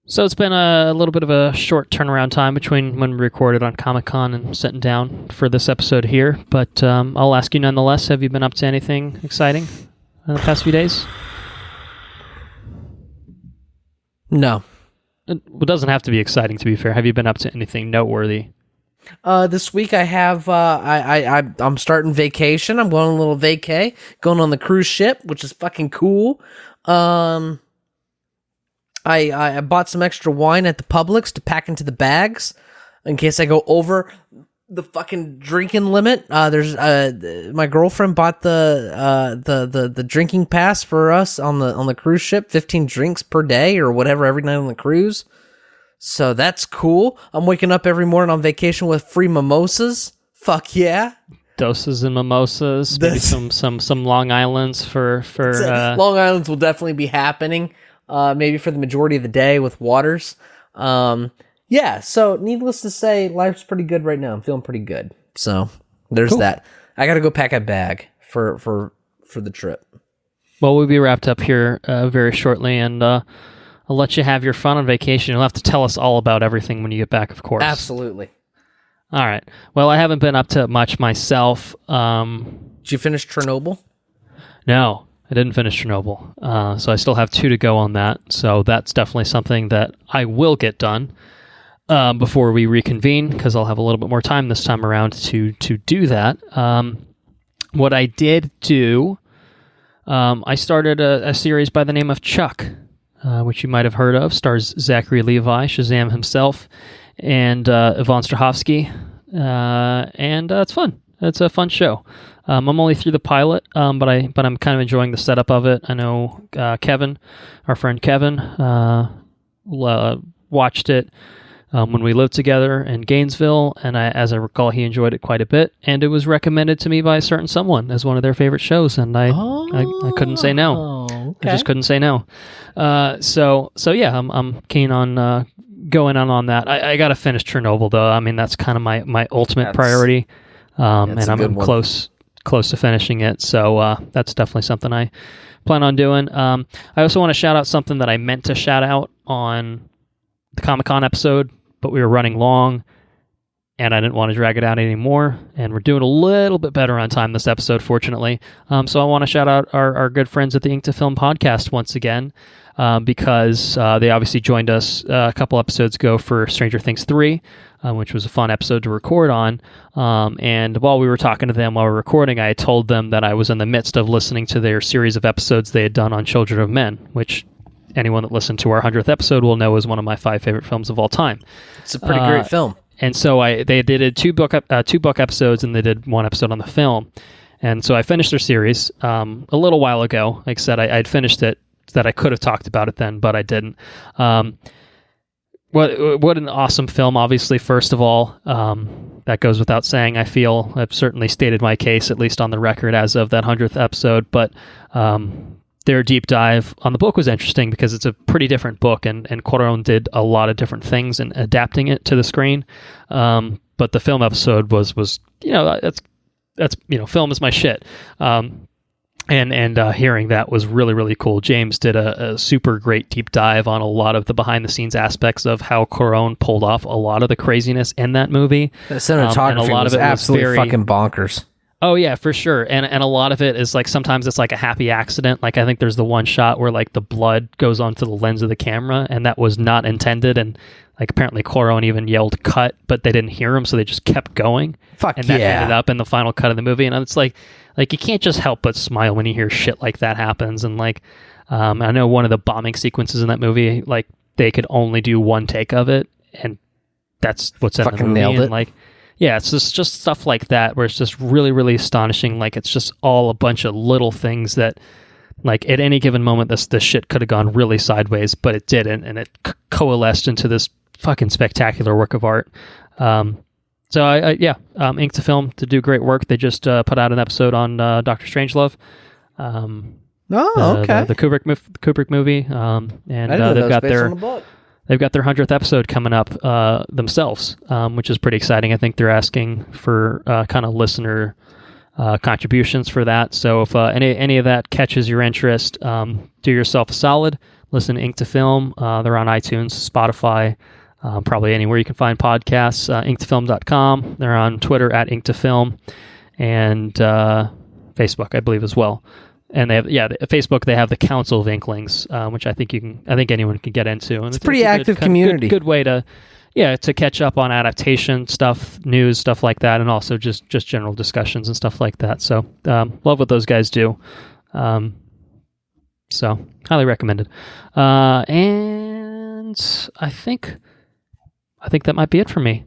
Speaker 1: So it's been a little bit of a short turnaround time between when we recorded on Comic-Con and sitting down for this episode here. But I'll ask you nonetheless, have you been up to anything exciting in the past few days?
Speaker 2: No.
Speaker 1: It doesn't have to be exciting, to be fair. Have you been up to anything noteworthy?
Speaker 2: This week I have I'm starting vacation. I'm going on a little vacay, going on the cruise ship, which is fucking cool. I bought some extra wine at the Publix to pack into the bags in case I go over the fucking drinking limit. There's my girlfriend bought the drinking pass for us on the cruise ship, 15 drinks per day or whatever every night on the cruise. So that's cool. I'm waking up every morning on vacation with free mimosas. Fuck yeah.
Speaker 1: Doses and mimosas, maybe some Long Islands for
Speaker 2: Long Islands will definitely be happening. Maybe for the majority of the day with waters. Yeah, so needless to say, life's pretty good right now. I'm feeling pretty good. So there's cool. That. I got to go pack a bag for the trip.
Speaker 1: Well, we'll be wrapped up here very shortly, and I'll let you have your fun on vacation. You'll have to tell us all about everything when you get back, of course.
Speaker 2: Absolutely.
Speaker 1: All right. Well, I haven't been up to much myself.
Speaker 2: Did you finish Chernobyl?
Speaker 1: No. I didn't finish Chernobyl, so I still have 2 to go on that. So that's definitely something that I will get done before we reconvene, because I'll have a little bit more time this time around to do that. What I did do, I started a series by the name of Chuck, which you might have heard of. Stars Zachary Levi, Shazam himself, and Yvonne Strahovski, and it's fun. It's a fun show. I'm only through the pilot, but I'm kind of enjoying the setup of it. I know Kevin, our friend Kevin, watched it when we lived together in Gainesville, and as I recall, he enjoyed it quite a bit. And it was recommended to me by a certain someone as one of their favorite shows, and I couldn't say no. Okay. I just couldn't say no. So yeah, I'm keen on going on that. I got to finish Chernobyl though. I mean, that's kind of my ultimate priority. And I'm close to finishing it, so that's definitely something I plan on doing. I also want to shout out something that I meant to shout out on the Comic-Con episode, but we were running long, and I didn't want to drag it out anymore, and we're doing a little bit better on time this episode, fortunately. So I want to shout out our good friends at the Ink to Film podcast once again, because they obviously joined us a couple episodes ago for Stranger Things 3, which was a fun episode to record on. And while we were talking to them while we were recording, I told them that I was in the midst of listening to their series of episodes they had done on Children of Men, which anyone that listened to our 100th episode will know is one of my 5 favorite films of all time.
Speaker 2: It's a pretty great film.
Speaker 1: And so they did two book episodes, and they did 1 episode on the film. And so I finished their series a little while ago. Like I said, I'd finished it, that I could have talked about it then, but I didn't. What an awesome film, obviously, first of all. That goes without saying, I feel. I've certainly stated my case, at least on the record, as of that 100th episode. But their deep dive on the book was interesting because it's a pretty different book, and Colton did a lot of different things in adapting it to the screen. But the film episode was that's film is my shit. And hearing that was really, really cool. James did a super great deep dive on a lot of the behind-the-scenes aspects of how Cuarón pulled off a lot of the craziness in that movie.
Speaker 2: The cinematography and a lot was of it absolutely was fucking bonkers.
Speaker 1: Oh, yeah, for sure. And a lot of it is like sometimes it's like a happy accident. Like I think there's the one shot where like the blood goes onto the lens of the camera, and that was not intended. And like apparently Cuarón even yelled cut, but they didn't hear him, so they just kept going. And that ended up in the final cut of the movie. And it's like you can't just help but smile when you hear shit like that happens. And like, I know one of the bombing sequences in that movie, like they could only do 1 take of it, and that's what's in the movie.
Speaker 2: Nailed it.
Speaker 1: And like, yeah, it's just stuff like that where it's just really, really astonishing. Like it's just all a bunch of little things that, like at any given moment, this shit could have gone really sideways, but it didn't, and it coalesced into this fucking spectacular work of art. So Ink to Film to do great work. They just put out an episode on Dr. Strangelove.
Speaker 2: Oh, okay.
Speaker 1: The Kubrick movie, and
Speaker 2: I didn't know
Speaker 1: they've
Speaker 2: that was
Speaker 1: got
Speaker 2: based on the book.
Speaker 1: they've got their 100th episode coming up themselves, which is pretty exciting. I think they're asking for kind of listener contributions for that. So if any of that catches your interest, do yourself a solid. Listen to Ink to Film. They're on iTunes, Spotify, probably anywhere you can find podcasts. Inktofilm.com. They're on Twitter at Ink to Film, and Facebook, I believe, as well. And they have, Facebook. They have the Council of Inklings, which I think anyone can get into. And
Speaker 2: it's a pretty active community.
Speaker 1: Good way to catch up on adaptation stuff, news, stuff like that, and also just general discussions and stuff like that. So love what those guys do. So highly recommended. And I think that might be it for me.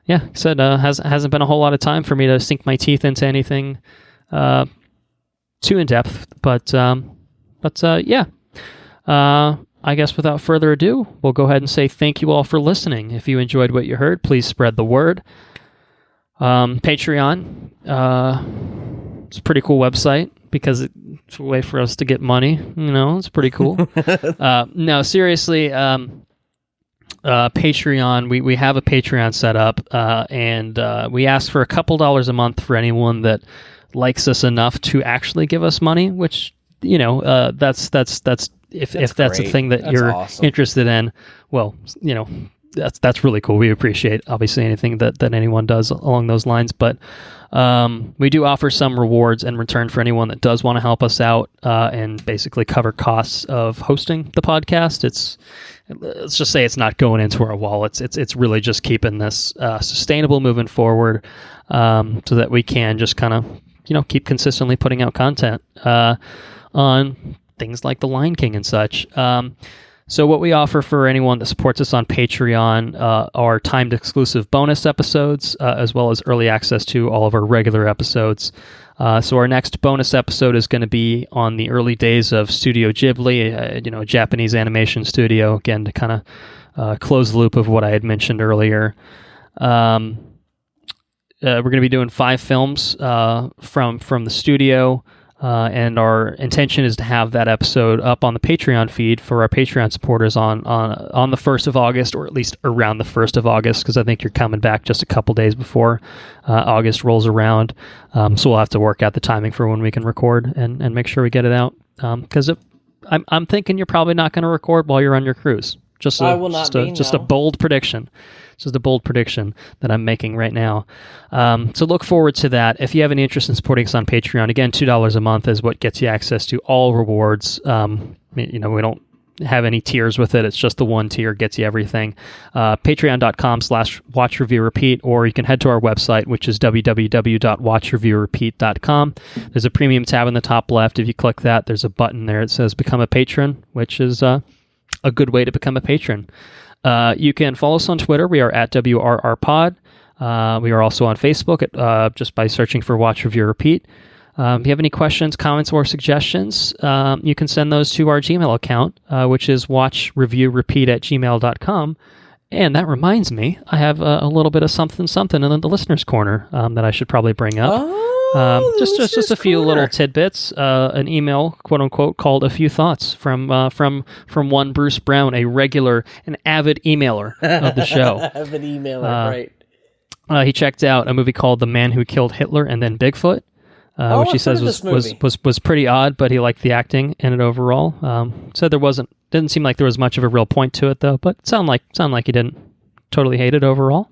Speaker 1: Yeah, like I said, hasn't been a whole lot of time for me to sink my teeth into anything too in depth, but yeah. I guess without further ado, we'll go ahead and say thank you all for listening. If you enjoyed what you heard, please spread the word. Patreon, it's a pretty cool website because it's a way for us to get money. It's pretty cool. No, seriously, Patreon, we have a Patreon set up, and we ask for a couple $1 a month for anyone that likes us enough to actually give us money, which, that's if that's a thing that you're awesome. Interested in, well, that's really cool. We appreciate obviously anything that anyone does along those lines, but we do offer some rewards in return for anyone that does want to help us out and basically cover costs of hosting the podcast. Let's just say it's not going into our wallets. It's really just keeping this sustainable moving forward, so that we can just kind of keep consistently putting out content on things like The Lion King and such. So what we offer for anyone that supports us on Patreon are timed exclusive bonus episodes, as well as early access to all of our regular episodes. So our next bonus episode is going to be on the early days of Studio Ghibli, a Japanese animation studio, again, to kind of close the loop of what I had mentioned earlier. We're going to be doing 5 films from the studio, and our intention is to have that episode up on the Patreon feed for our Patreon supporters on the 1st of August, or at least around the 1st of August, because I think you're coming back just a couple days before August rolls around. So we'll have to work out the timing for when we can record and make sure we get it out. Because I'm thinking you're probably not going to record while you're on your cruise. Just a bold prediction. It's just a bold prediction that I'm making right now. So look forward to that. If you have any interest in supporting us on Patreon, again, $2 a month is what gets you access to all rewards. We don't have any tiers with it. It's just the one tier gets you everything. Patreon.com/watchreviewrepeat, or you can head to our website, which is www.watchreviewrepeat.com. There's a premium tab in the top left. If you click that, there's a button there. It says become a patron, which is a good way to become a patron. You can follow us on Twitter. We are at WRRPod. We are also on Facebook just by searching for Watch Review Repeat. If you have any questions, comments, or suggestions, you can send those to our Gmail account, which is watchreviewrepeat@gmail.com. And that reminds me, I have a little bit of something in the listener's corner that I should probably bring up. Just a few little tidbits. An email, quote unquote, called "A Few Thoughts" from one Bruce Brown, an avid emailer of the show.
Speaker 2: Avid emailer, right?
Speaker 1: He checked out a movie called "The Man Who Killed Hitler and Then Bigfoot," which he says was pretty odd, but he liked the acting in it overall. Said didn't seem like there was much of a real point to it though, but it sounded like he didn't totally hate it overall.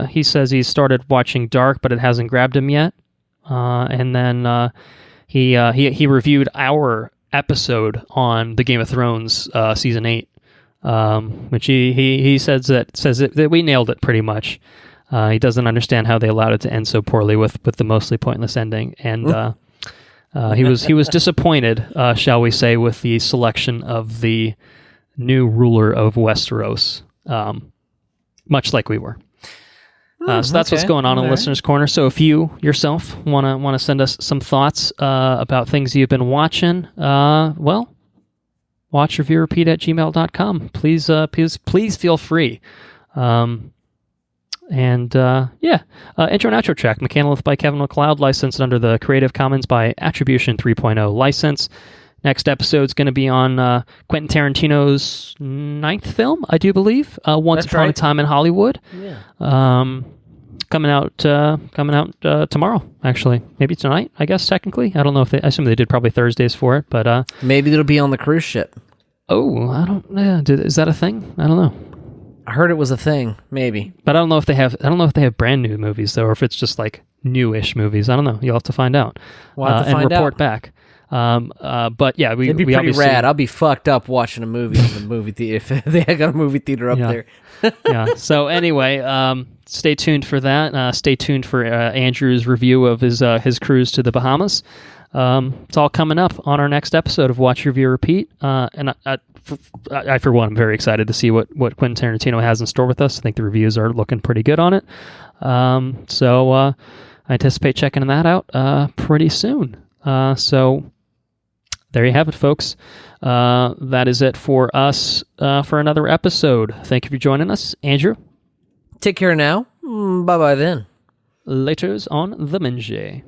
Speaker 1: He says he started watching Dark, but it hasn't grabbed him yet. And then he reviewed our episode on the Game of Thrones season 8, which he says that we nailed it pretty much. He doesn't understand how they allowed it to end so poorly with the mostly pointless ending, and he was disappointed, shall we say, with the selection of the new ruler of Westeros, much like we were. So that's what's going on in the Listener's Corner. So if you yourself want to send us some thoughts about things you've been watching, watchreviewrepeat@gmail.com. Please feel free. And intro and outro track, Mechanolith by Kevin MacLeod, licensed under the Creative Commons by Attribution 3.0 license. Next episode's going to be on Quentin Tarantino's 9th film, I do believe, Once Upon a Time in Hollywood.
Speaker 2: Yeah.
Speaker 1: Coming out tomorrow, actually. Maybe tonight, I guess, technically. I don't know I assume they did probably Thursdays for it, but...
Speaker 2: maybe it'll be on the cruise ship.
Speaker 1: Oh, I don't know. Is that a thing? I don't know.
Speaker 2: I heard it was a thing, maybe.
Speaker 1: But I don't know if they have brand new movies, though, or if it's just like newish movies. I don't know. You'll have to find out.
Speaker 2: We'll have to find
Speaker 1: and report
Speaker 2: out.
Speaker 1: back. But yeah,
Speaker 2: it'd be pretty rad. I'll be fucked up watching a movie in the movie theater if they got a movie theater up there.
Speaker 1: Yeah. So anyway, stay tuned for that. Stay tuned for Andrew's review of his cruise to the Bahamas. It's all coming up on our next episode of Watch Review Repeat. And I, for one, am very excited to see what Quentin Tarantino has in store with us. I think the reviews are looking pretty good on it. So I anticipate checking that out pretty soon. So there you have it, folks. That is it for us for another episode. Thank you for joining us. Andrew?
Speaker 2: Take care now. Bye-bye then.
Speaker 1: Laters on the Minjay.